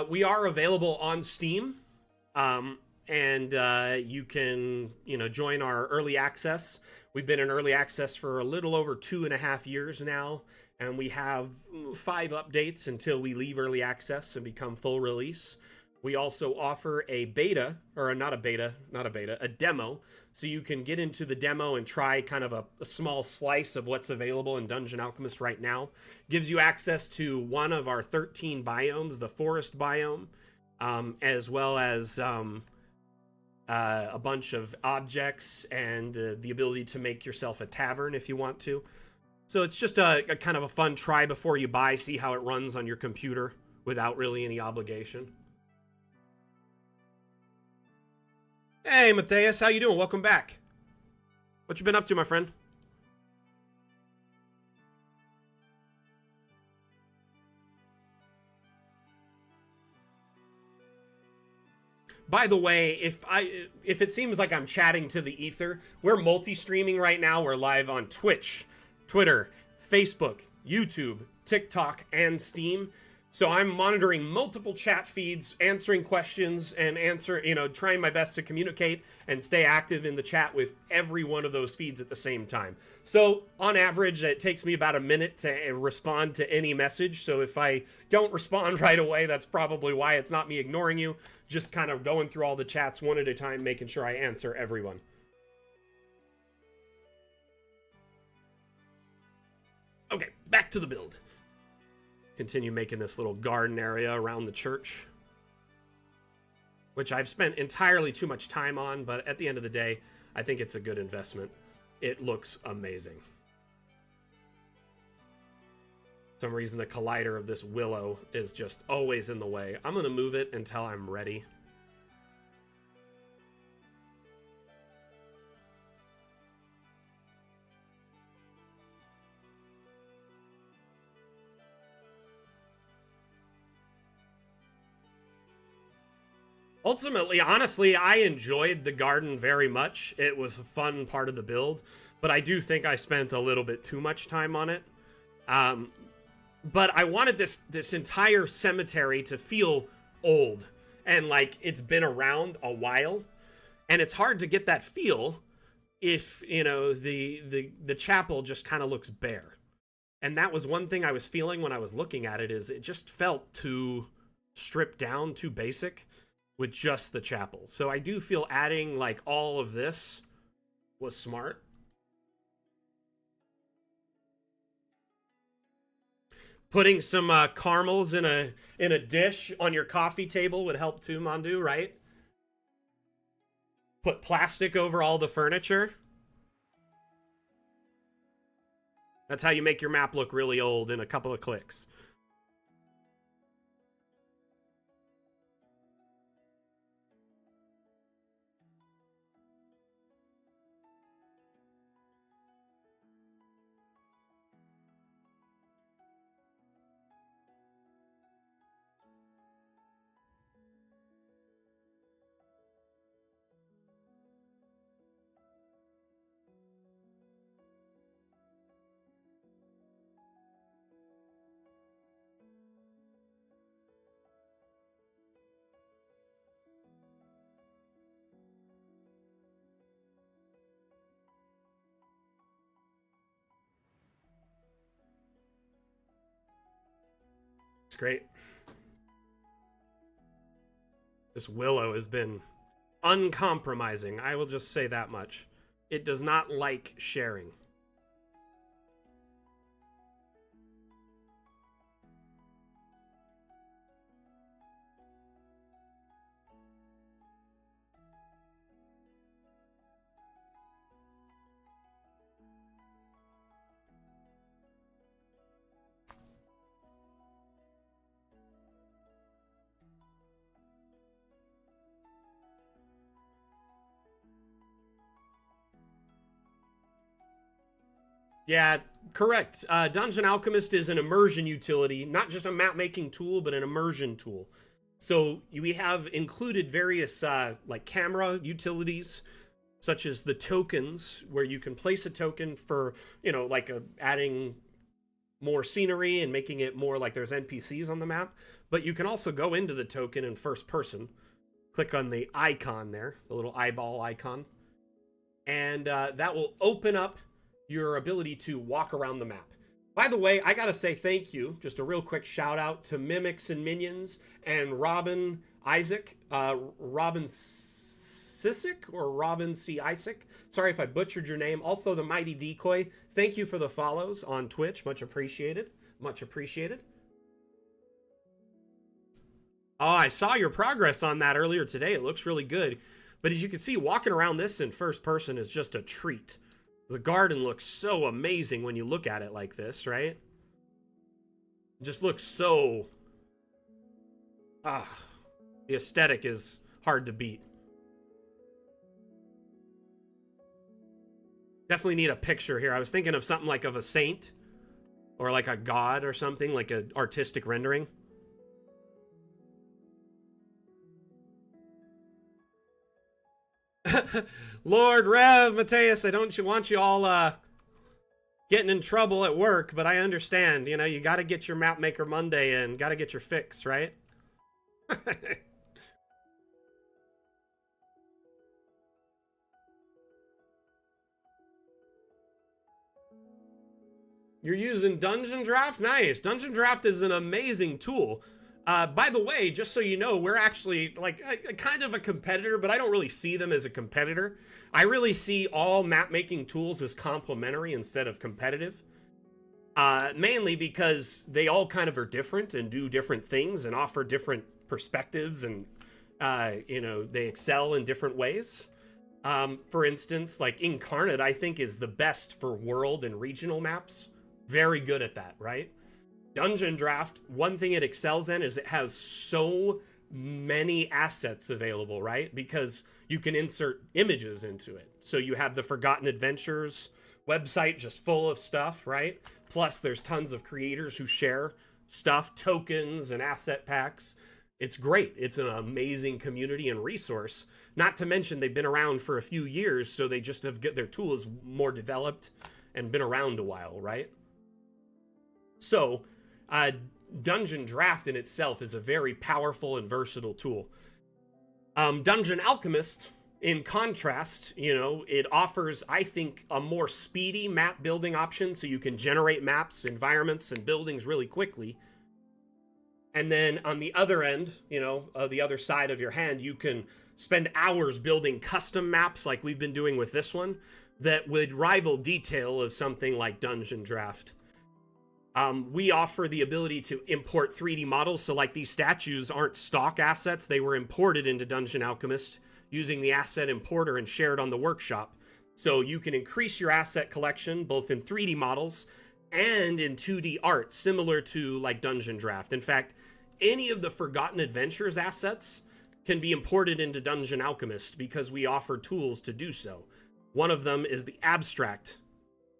We are available on Steam, and you can, join our early access. We've been in early access for a little over 2.5 years now, and we have 5 updates until we leave early access and become full release. We also offer a beta, or a demo, so you can get into the demo and try kind of a small slice of what's available in Dungeon Alchemist right now. Gives you access to one of our 13 biomes, the forest biome, as well as a bunch of objects, and the ability to make yourself a tavern if you want to. So it's just a kind of a fun try before you buy, see how it runs on your computer without really any obligation. Hey, Mateus, how you doing? Welcome back. What you been up to, my friend? By the way, if it seems like I'm chatting to the ether, we're multi-streaming right now. We're live on Twitch, Twitter, Facebook, YouTube, TikTok, and Steam. So I'm monitoring multiple chat feeds, answering questions, and trying my best to communicate and stay active in the chat with every one of those feeds at the same time. So on average, it takes me about a minute to respond to any message. So if I don't respond right away, that's probably why. It's not me ignoring you, just kind of going through all the chats one at a time, making sure I answer everyone. Okay, back to the build. Continue making this little garden area around the church, which I've spent entirely too much time on, but at the end of the day, I think it's a good investment. It looks amazing. For some reason, the collider of this willow is just always in the way. I'm going to move it until I'm ready. Ultimately, honestly, I enjoyed the garden very much. It was a fun part of the build, but I do think I spent a little bit too much time on it. Um, but I wanted this entire cemetery to feel old and like it's been around a while, and it's hard to get that feel if the chapel just kind of looks bare. And that was one thing I was feeling when I was looking at it, is it just felt too stripped down, too basic with just the chapel. So I do feel adding like all of this was smart. Putting some caramels in a dish on your coffee table would help too, Mandu, right? Put plastic over all the furniture. That's how you make your map look really old in a couple of clicks. It's great. This willow has been uncompromising. I will just say that much. It does not like sharing. Yeah, correct. Dungeon Alchemist is an immersion utility, not just a map making tool, but an immersion tool. So we have included various like camera utilities, such as the tokens, where you can place a token for, like adding more scenery and making it more like there's NPCs on the map. But you can also go into the token in first person, click on the icon there, the little eyeball icon, and that will open up your ability to walk around the map. By the way, I gotta say thank you. Just a real quick shout out to Mimics and Minions and Robin Isaac, Robin Sisic or Robin C. Isaac. Sorry if I butchered your name. Also, the Mighty Decoy. Thank you for the follows on Twitch. Much appreciated. Much appreciated. Oh, I saw your progress on that earlier today. It looks really good. But as you can see, walking around this in first person is just a treat. The garden looks so amazing when you look at it like this, right? It just looks so... the aesthetic is hard to beat. Definitely need a picture here. I was thinking of something like of a saint or like a god or something, like an artistic rendering. Lord Rev, Mateus, I don't want you all getting in trouble at work, but I understand. You got to get your Mapmaker Monday in, got to get your fix, right? You're using Dungeon Draft? Nice. Dungeon Draft is an amazing tool. By the way, just so you know, we're actually like a kind of a competitor, but I don't really see them as a competitor. I really see all map making tools as complementary instead of competitive. Mainly because they all kind of are different and do different things and offer different perspectives, and they excel in different ways. For instance, like Incarnate, I think is the best for world and regional maps. Very good at that, right? Dungeon Draft, one thing it excels in is it has so many assets available, right? Because you can insert images into it. So you have the Forgotten Adventures website just full of stuff, right? Plus there's tons of creators who share stuff, tokens and asset packs. It's great. It's an amazing community and resource. Not to mention they've been around for a few years, so they just have get their tools more developed and been around a while, right? So, uh, Dungeon Draft in itself is a very powerful and versatile tool. Dungeon Alchemist, in contrast, it offers, I think, a more speedy map building option, so you can generate maps, environments, and buildings really quickly. And then on the other end, the other side of your hand, you can spend hours building custom maps like we've been doing with this one that would rival detail of something like Dungeon Draft. We offer the ability to import 3D models, so like these statues aren't stock assets, they were imported into Dungeon Alchemist using the asset importer and shared on the workshop. So you can increase your asset collection both in 3D models and in 2D art, similar to like Dungeon Draft. In fact, any of the Forgotten Adventures assets can be imported into Dungeon Alchemist because we offer tools to do so. One of them is the abstract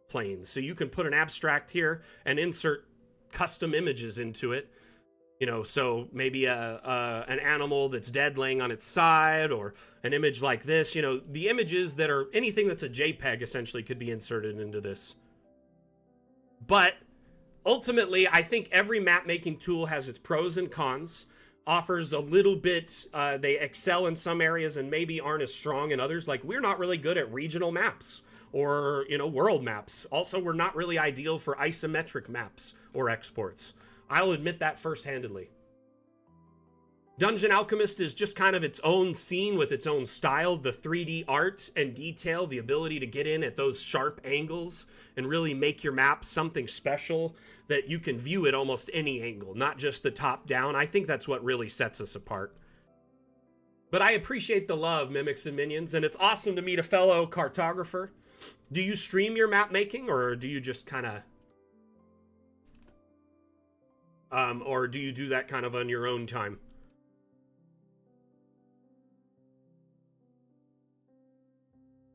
planes. So you can put an abstract here and insert custom images into it. So maybe an animal that's dead laying on its side, or an image like this. The images that are anything that's a JPEG essentially could be inserted into this. But ultimately, I think every map making tool has its pros and cons, offers a little bit, they excel in some areas and maybe aren't as strong in others. Like, we're not really good at regional maps or, world maps. Also, we're not really ideal for isometric maps or exports. I'll admit that first-handedly. Dungeon Alchemist is just kind of its own scene with its own style, the 3D art and detail, the ability to get in at those sharp angles and really make your map something special that you can view at almost any angle, not just the top down. I think that's what really sets us apart. But I appreciate the love, Mimics and Minions, and it's awesome to meet a fellow cartographer. Do you stream your map making, or do you just kind of... or do you do that kind of on your own time?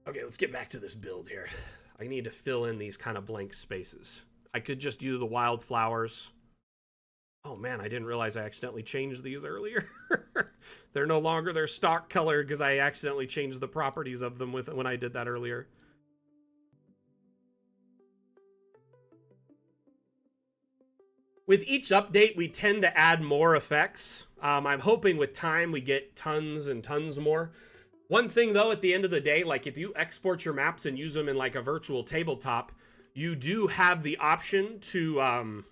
Okay, let's get back to this build here. I need to fill in these kind of blank spaces. I could just do the wildflowers. Oh man, I didn't realize I accidentally changed these earlier. They're no longer their stock color because I accidentally changed the properties of them when I did that earlier. With each update, we tend to add more effects. I'm hoping with time we get tons and tons more. One thing though, at the end of the day, like if you export your maps and use them in like a virtual tabletop, you do have the option to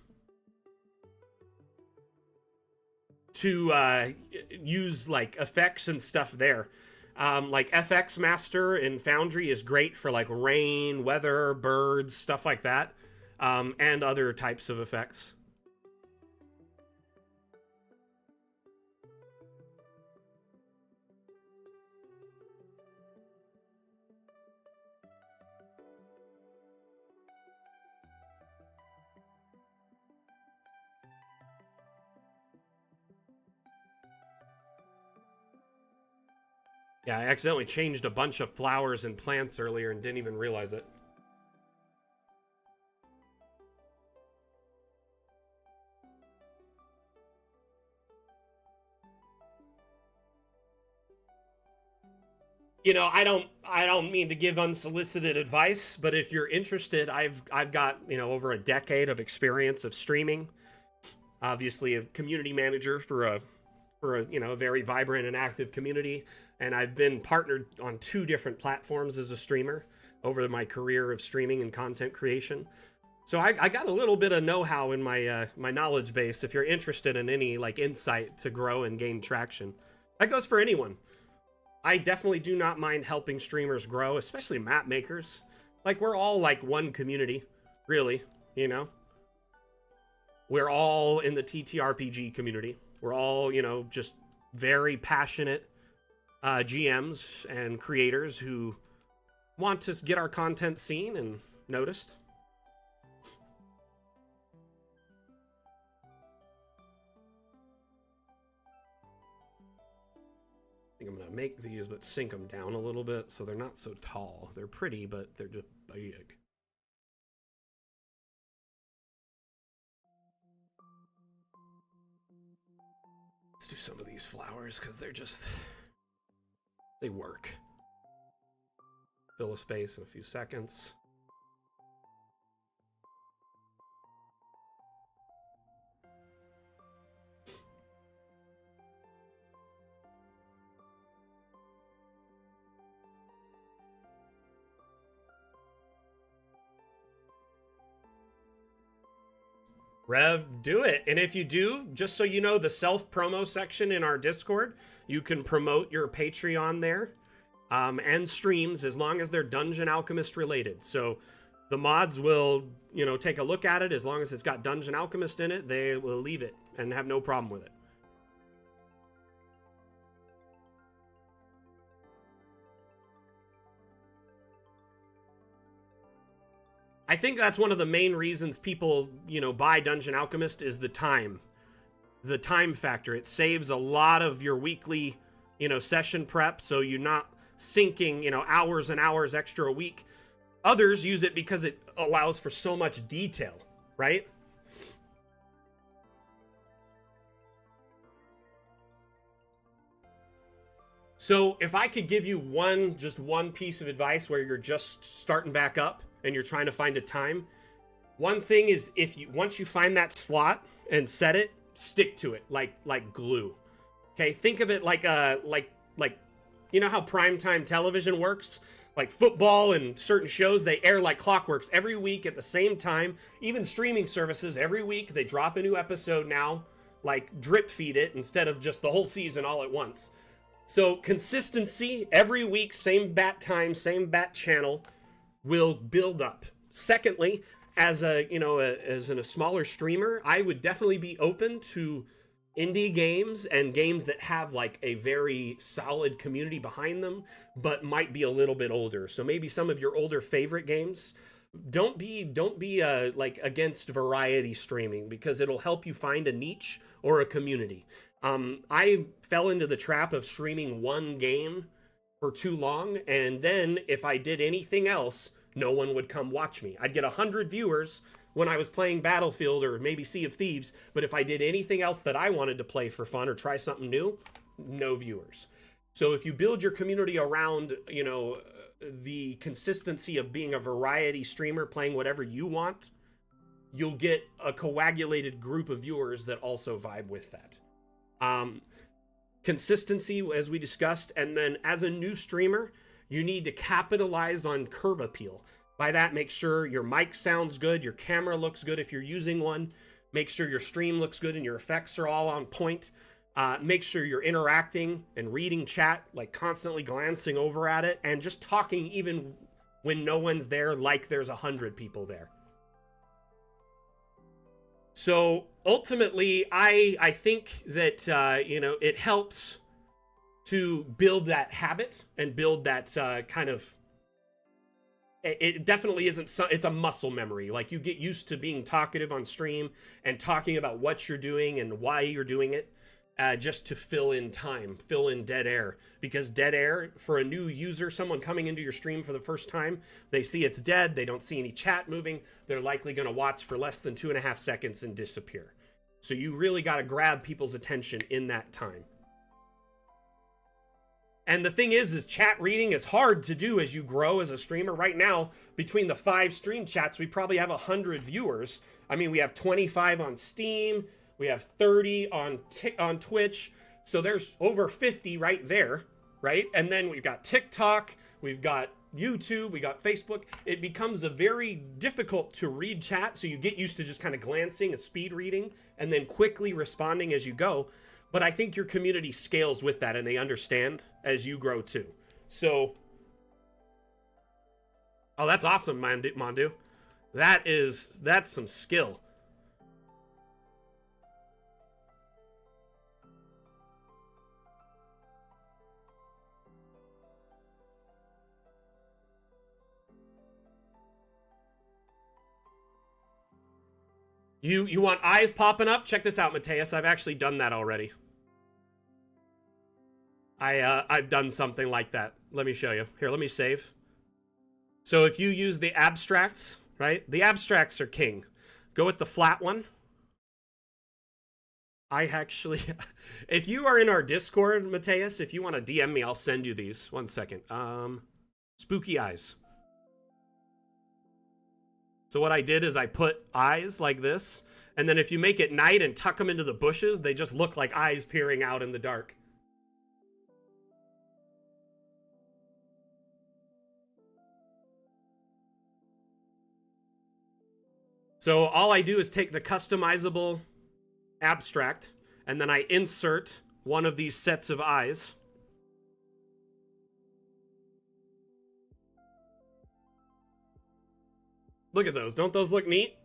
use like effects and stuff there. Like FX Master in Foundry is great for like rain, weather, birds, stuff like that, and other types of effects. Yeah, I accidentally changed a bunch of flowers and plants earlier and didn't even realize it. I don't mean to give unsolicited advice, but if you're interested, I've got, over a decade of experience of streaming. Obviously a community manager for a very vibrant and active community, and I've been partnered on 2 different platforms as a streamer over my career of streaming and content creation. So I got a little bit of know-how in my my knowledge base if you're interested in any like insight to grow and gain traction. That goes for anyone. I definitely do not mind helping streamers grow, especially map makers. Like, we're all like one community, really, We're all in the TTRPG community. We're all, just very passionate GMs and creators who want to get our content seen and noticed. I think I'm going to make these, but sink them down a little bit so they're not so tall. They're pretty, but they're just big. Let's do some of these flowers because they work. Fill a space in a few seconds. Rev, do it. And if you do, just so you know, the self-promo section in our Discord, you can promote your Patreon there and streams as long as they're Dungeon Alchemist related. So the mods will, take a look at it. As long as it's got Dungeon Alchemist in it, they will leave it and have no problem with it. I think that's one of the main reasons people, buy Dungeon Alchemist is the time factor. It saves a lot of your weekly, session prep, so you're not sinking, hours and hours extra a week. Others use it because it allows for so much detail, right? So if I could give you just one piece of advice where you're just starting back up and you're trying to find a time, one thing is once you find that slot and set it, stick to it like glue. Okay, think of it like you know how primetime television works? Like football and certain shows, they air like clockworks every week at the same time. Even streaming services, every week they drop a new episode now, like drip feed it instead of just the whole season all at once. So consistency, every week, same bat time, same bat channel, will build up. Secondly, as a smaller streamer, I would definitely be open to indie games and games that have like a very solid community behind them, but might be a little bit older. So maybe some of your older favorite games. Don't be like against variety streaming, because it'll help you find a niche or a community. I fell into the trap of streaming one game for too long, and then if I did anything else, no one would come watch me. I'd get 100 viewers when I was playing Battlefield or maybe Sea of Thieves, but if I did anything else that I wanted to play for fun or try something new, no viewers. So if you build your community around, the consistency of being a variety streamer playing whatever you want, you'll get a coagulated group of viewers that also vibe with that. Consistency, as we discussed, and then as a new streamer, you need to capitalize on curb appeal. By that, make sure your mic sounds good, your camera looks good if you're using one, make sure your stream looks good and your effects are all on point. Make sure you're interacting and reading chat, like constantly glancing over at it, and just talking even when no one's there, like there's 100 people there. So ultimately, I think that, it helps to build that habit and build that kind of, it definitely isn't, it's a muscle memory. Like you get used to being talkative on stream and talking about what you're doing and why you're doing it, just to fill in time, fill in dead air. Because dead air, for a new user, someone coming into your stream for the first time, they see it's dead, they don't see any chat moving, they're likely going to watch for less than 2.5 seconds and disappear. So you really got to grab people's attention in that time. And the thing is chat reading is hard to do as you grow as a streamer. Right now, between the 5 stream chats, we probably have 100 viewers. I mean, we have 25 on Steam, we have 30 on Twitch, so there's over 50 right there, right? And then we've got TikTok, we've got YouTube, we got Facebook. It becomes a very difficult to read chat, so you get used to just kind of glancing and speed reading and then quickly responding as you go. But I think your community scales with that and they understand as you grow too. So, oh, that's awesome, Mondu. That's some skill. You want eyes popping up? Check this out, Mateus. I've actually done that already. I've done something like that. Let me show you. Here, let me save. So if you use the abstracts, right? The abstracts are king. Go with the flat one. I actually, if you are in our Discord, Mateus, if you want to DM me, I'll send you these. One second. Spooky eyes. So what I did is I put eyes like this, and then if you make it night and tuck them into the bushes, they just look like eyes peering out in the dark. So all I do is take the customizable abstract, and then I insert one of these sets of eyes. Look at those. Don't those look neat?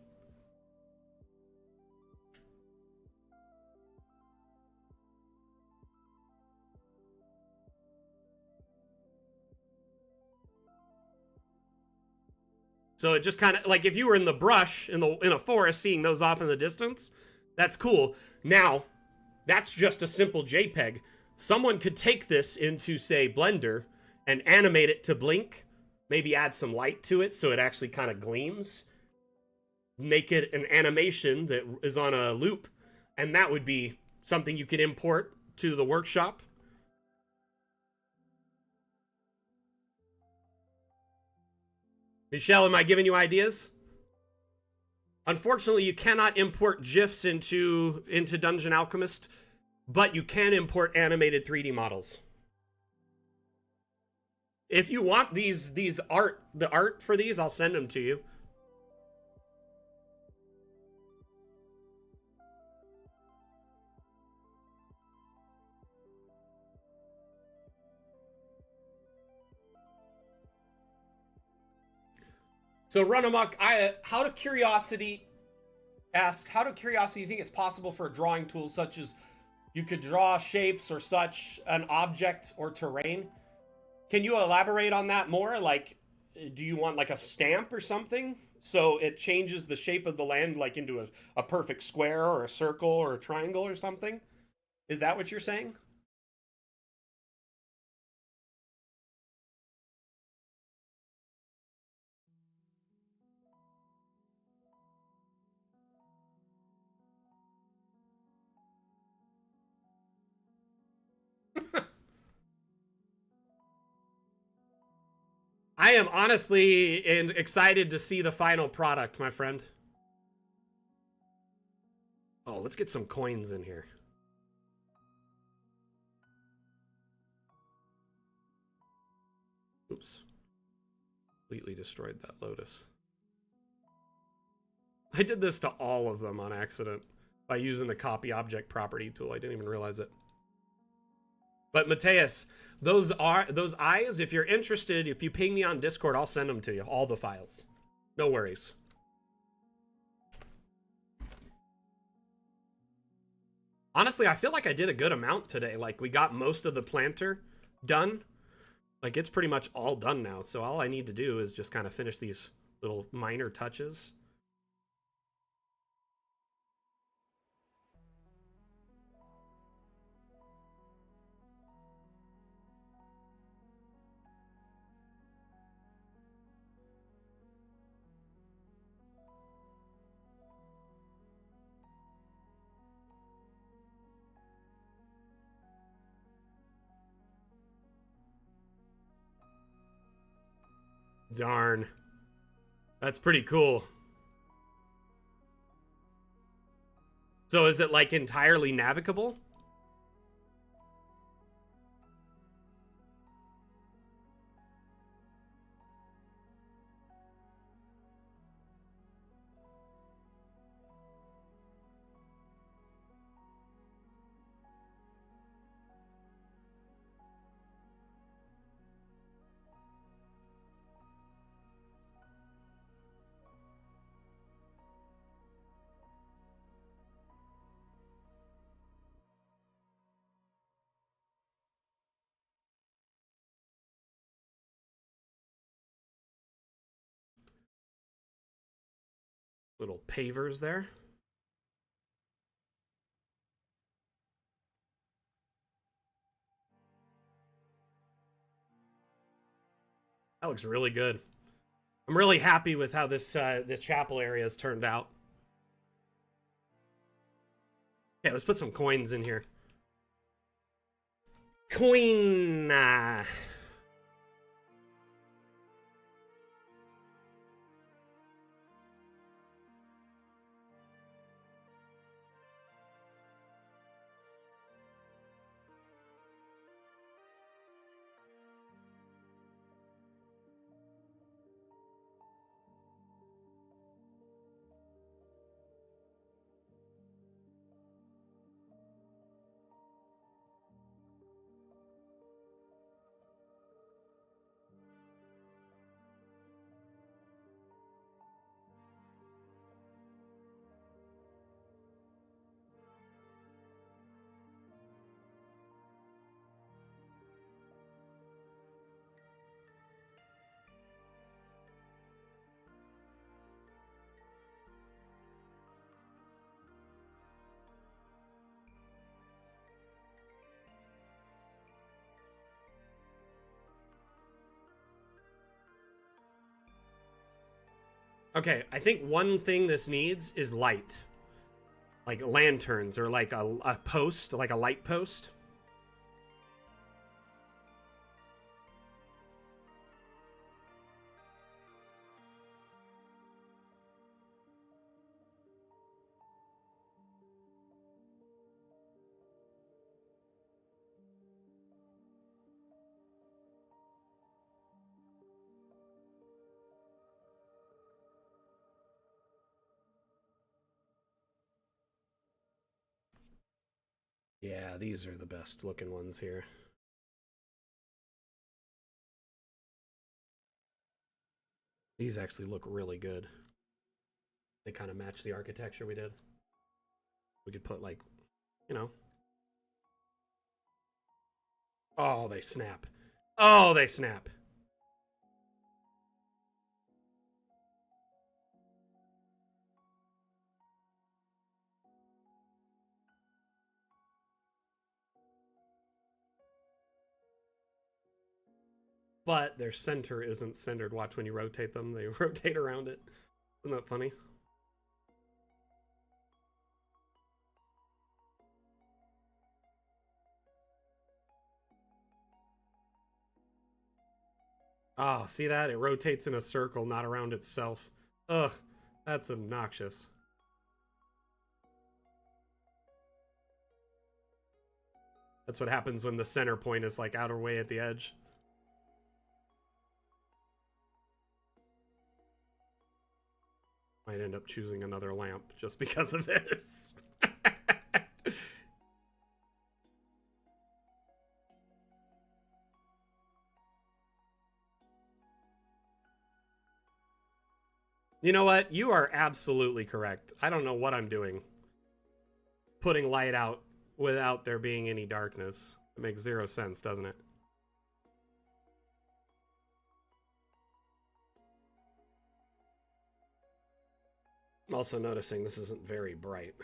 So it just kind of like if you were in the brush in a forest seeing those off in the distance, that's cool. Now, that's just a simple JPEG. Someone could take this into, say, Blender and animate it to blink, maybe add some light to it so it actually kind of gleams, make it an animation that is on a loop, and that would be something you could import to the workshop. Michelle, am I giving you ideas? Unfortunately, you cannot import GIFs into Dungeon Alchemist, but you can import animated 3D models. If you want the art for these, I'll send them to you. So Run Amok, how do Curiosity think it's possible for a drawing tool such as you could draw shapes or such an object or terrain? Can you elaborate on that more? Like, do you want like a stamp or something? So it changes the shape of the land like into a perfect square or a circle or a triangle or something? Is that what you're saying? I am honestly excited to see the final product, my friend. Oh, let's get some coins in here. Oops. Completely destroyed that lotus. I did this to all of them on accident by using the copy object property tool. I didn't even realize it. But Mateus, those eyes, if you're interested, if you ping me on Discord, I'll send them to you, all the files. No worries. Honestly, I feel like I did a good amount today. Like, we got most of the planter done. Like, it's pretty much all done now. So all I need to do is just kind of finish these little minor touches. Darn. That's pretty cool. So is it like entirely navigable? Little pavers there. That looks really good. I'm really happy with how this chapel area has turned out. Yeah, let's put some coins in here. Coin. Okay, I think one thing this needs is light. Like lanterns or like a post, like a light post. Yeah, these are the best looking ones here. These actually look really good. They kind of match the architecture we did. We could put like, you know. Oh, they snap. Oh, they snap. But their center isn't centered. Watch when you rotate them, they rotate around it. Isn't that funny? Oh, see that? It rotates in a circle, not around itself. Ugh, that's obnoxious. That's what happens when the center point is like outer way at the edge. Might end up choosing another lamp just because of this. You know what? You are absolutely correct. I don't know what I'm doing. Putting light out without there being any darkness. It makes zero sense, doesn't it? I'm also noticing this isn't very bright.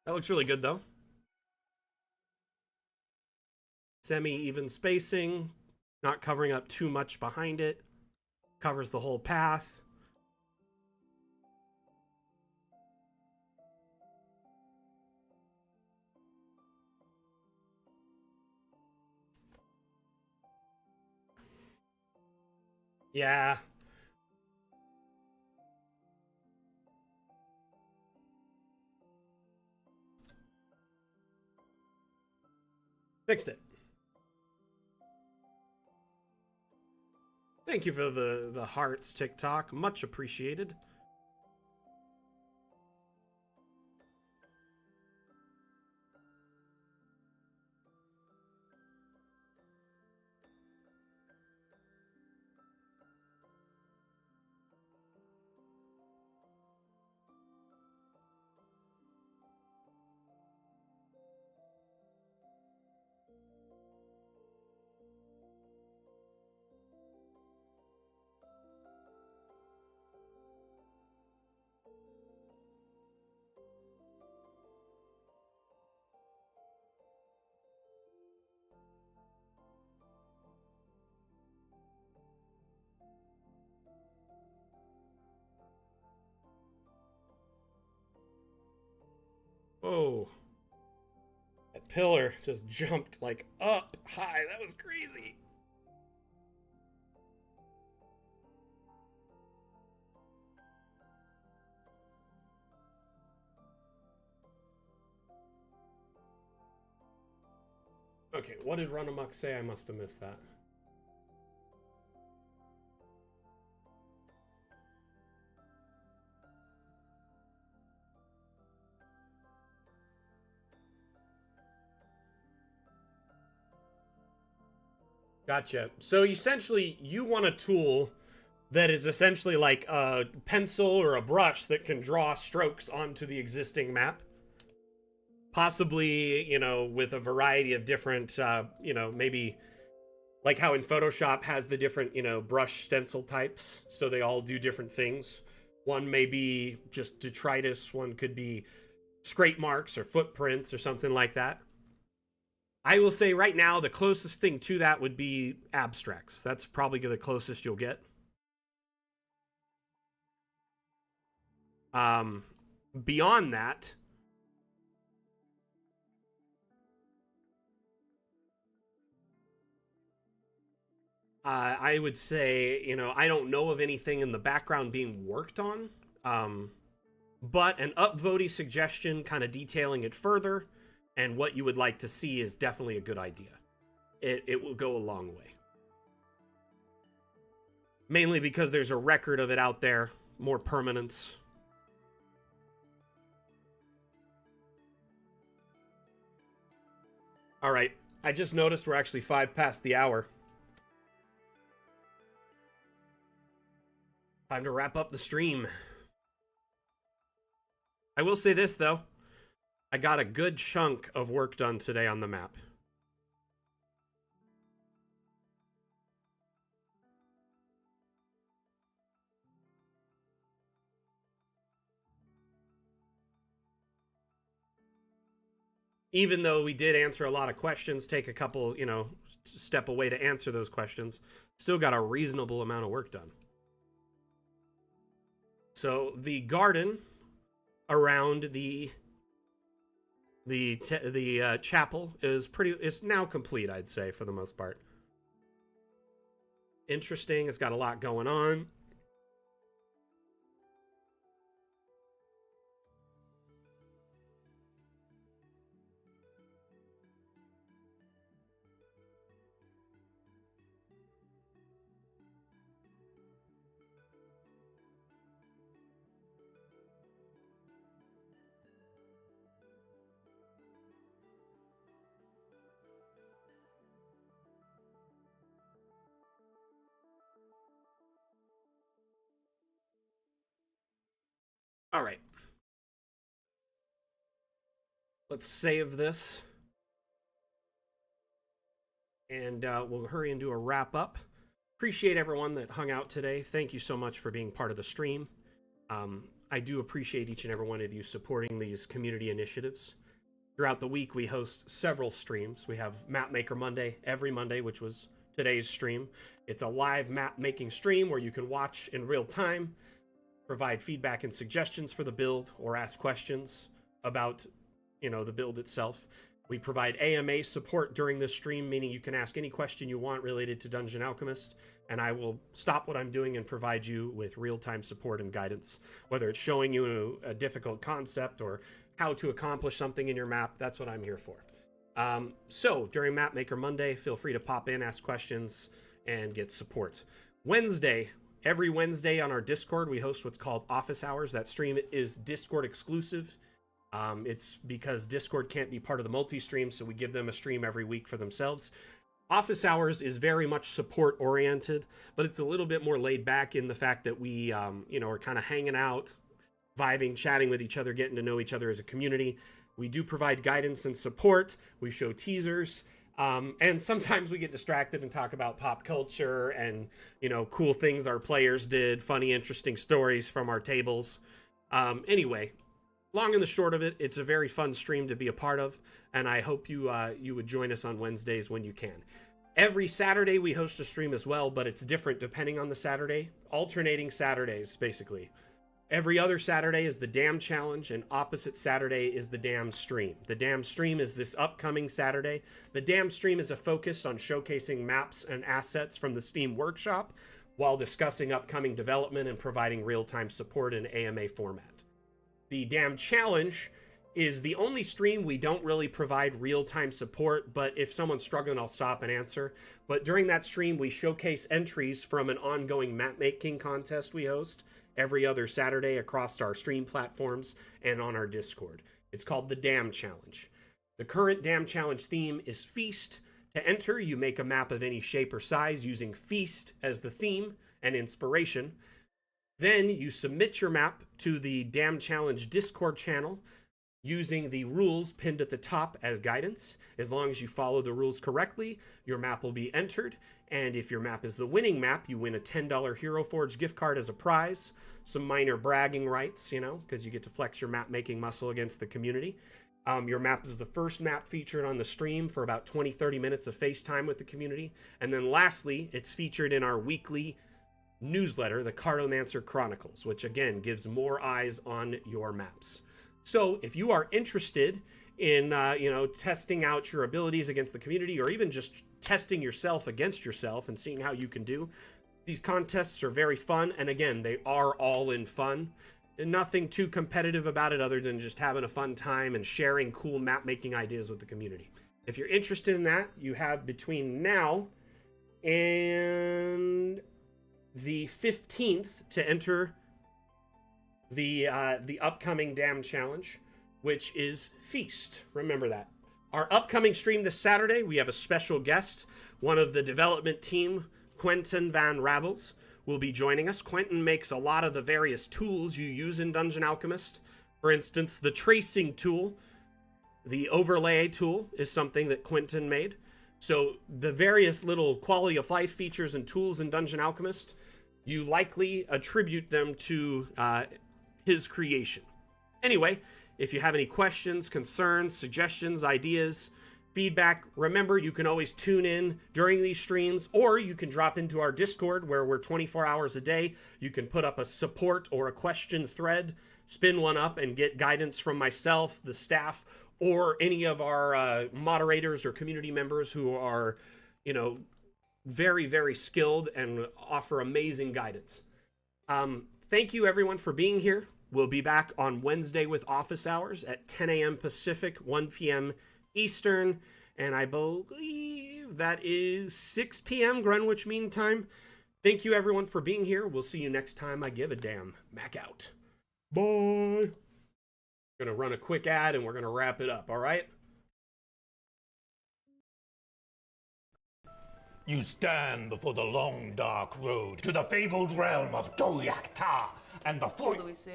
That looks really good, though. Semi-even spacing, not covering up too much behind it. Covers the whole path. Yeah. Fixed it. Thank you for the hearts, TikTok. Much appreciated. Whoa. That pillar just jumped like up high. That was crazy. Okay, what did Run Amok say? I must have missed that. Gotcha. So essentially, you want a tool that is essentially like a pencil or a brush that can draw strokes onto the existing map. Possibly, with a variety of different, maybe like how in Photoshop has the different, brush stencil types. So they all do different things. One may be just detritus, one could be scrape marks or footprints or something like that. I will say right now, the closest thing to that would be abstracts. That's probably the closest you'll get. Beyond that, I would say, I don't know of anything in the background being worked on. But an upvoty suggestion kind of detailing it further and what you would like to see is definitely a good idea. It will go a long way. Mainly because there's a record of it out there, more permanence. All right, I just noticed we're actually 5 past the hour. Time to wrap up the stream. I will say this, though. I got a good chunk of work done today on the map. Even though we did answer a lot of questions, take a couple, step away to answer those questions, still got a reasonable amount of work done. So the garden around the chapel is now complete, I'd say, for the most part. Interesting. It's got a lot going on. All right. Let's save this. And we'll hurry and do a wrap up. Appreciate everyone that hung out today. Thank you so much for being part of the stream. I do appreciate each and every one of you supporting these community initiatives. Throughout the week, we host several streams. We have Mapmaker Monday every Monday, which was today's stream. It's a live map making stream where you can watch in real time, provide feedback and suggestions for the build, or ask questions about, the build itself. We provide AMA support during this stream, meaning you can ask any question you want related to Dungeon Alchemist, and I will stop what I'm doing and provide you with real-time support and guidance. Whether it's showing you a difficult concept or how to accomplish something in your map, that's what I'm here for. So during Mapmaker Monday, feel free to pop in, ask questions, and get support. Every Wednesday on our Discord, we host what's called Office Hours. That stream is Discord exclusive. It's because Discord can't be part of the multi-stream, so we give them a stream every week for themselves. Office Hours is very much support-oriented, but it's a little bit more laid back in the fact that we, are kind of hanging out, vibing, chatting with each other, getting to know each other as a community. We do provide guidance and support. We show teasers. And sometimes we get distracted and talk about pop culture and, cool things our players did, funny, interesting stories from our tables. Anyway, long and the short of it, it's a very fun stream to be a part of, and I hope you would join us on Wednesdays when you can. Every Saturday we host a stream as well, but it's different depending on the Saturday. Alternating Saturdays, basically. Every other Saturday is the Dam Challenge, and opposite Saturday is the Dam Stream. The Dam Stream is this upcoming Saturday. The Dam Stream is a focus on showcasing maps and assets from the Steam Workshop while discussing upcoming development and providing real-time support in AMA format. The Dam Challenge is the only stream we don't really provide real-time support, but if someone's struggling, I'll stop and answer. But during that stream, we showcase entries from an ongoing map-making contest we host every other Saturday across our stream platforms and on our Discord. It's called the Dam Challenge. The current Dam Challenge theme is Feast. To enter, you make a map of any shape or size using Feast as the theme and inspiration. Then you submit your map to the Dam Challenge Discord channel using the rules pinned at the top as guidance. As long as you follow the rules correctly, your map will be entered. And if your map is the winning map, you win a $10 Hero Forge gift card as a prize. Some minor bragging rights, you know, because you get to flex your map-making muscle against the community. Your map is the first map featured on the stream for about 20-30 minutes of FaceTime with the community. And then lastly, it's featured in our weekly newsletter, the Cartomancer Chronicles, which again gives more eyes on your maps. So if you are interested in, testing out your abilities against the community, or even just testing yourself against yourself and seeing how you can do, these contests are very fun. And again, they are all in fun. And nothing too competitive about it other than just having a fun time and sharing cool map making ideas with the community. If you're interested in that, you have between now and the 15th to enter the upcoming Dam Challenge, which is Feast. Remember that. Our upcoming stream this Saturday, we have a special guest. One of the development team, Quentin Van Ravels, will be joining us. Quentin makes a lot of the various tools you use in Dungeon Alchemist. For instance, the tracing tool, the overlay tool is something that Quentin made. So the various little quality of life features and tools in Dungeon Alchemist, you likely attribute them to his creation. Anyway, if you have any questions, concerns, suggestions, ideas, feedback, remember you can always tune in during these streams, or you can drop into our Discord where we're 24 hours a day. You can put up a support or a question thread, spin one up, and get guidance from myself, the staff, or any of our moderators or community members who are, very, very skilled and offer amazing guidance. Thank you everyone for being here. We'll be back on Wednesday with office hours at 10 a.m. Pacific, 1 p.m. Eastern, and I believe that is 6 p.m. Greenwich Mean Time. Thank you everyone for being here. We'll see you next time I give a damn. Mac out. Bye. Gonna run a quick ad and we're gonna wrap it up, all right? You stand before the long, dark road to the fabled realm of Goyak Ta, and before— What do we see?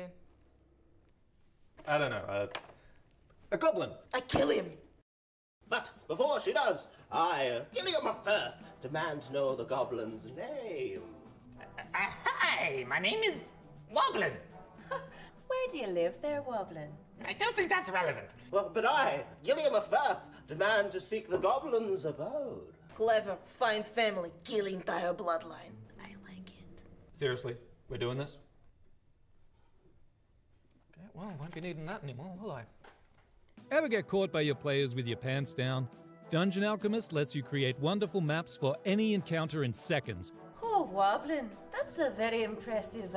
I don't know, a goblin. I kill him! But before she does, I, Gilliam of Firth, demand to know the goblin's name. Hi, my name is Woblin. Where do you live there, Woblin? I don't think that's relevant. Well, but I, Gilliam of Firth, demand to seek the goblin's abode. Clever, find family, kill entire bloodline. I like it. Seriously, we're doing this? Okay, well, won't be needing that anymore, will I? Ever get caught by your players with your pants down? Dungeon Alchemist lets you create wonderful maps for any encounter in seconds. Oh, Woblin, that's a very impressive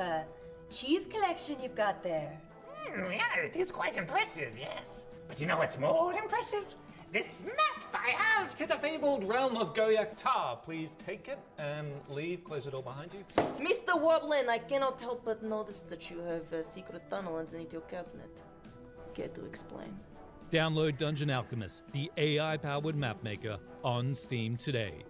cheese collection you've got there. Yeah, it is quite impressive, yes. But you know what's more impressive? This map I have to the Fabled realm of Goyak Ta. Please take it and leave. Close the door behind you. Mr. Woblin, I cannot help but notice that you have a secret tunnel underneath your cabinet. Care to explain? Download Dungeon Alchemist, the AI-powered mapmaker, on Steam today.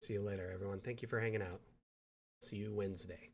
See you later, everyone. Thank you for hanging out. See you Wednesday.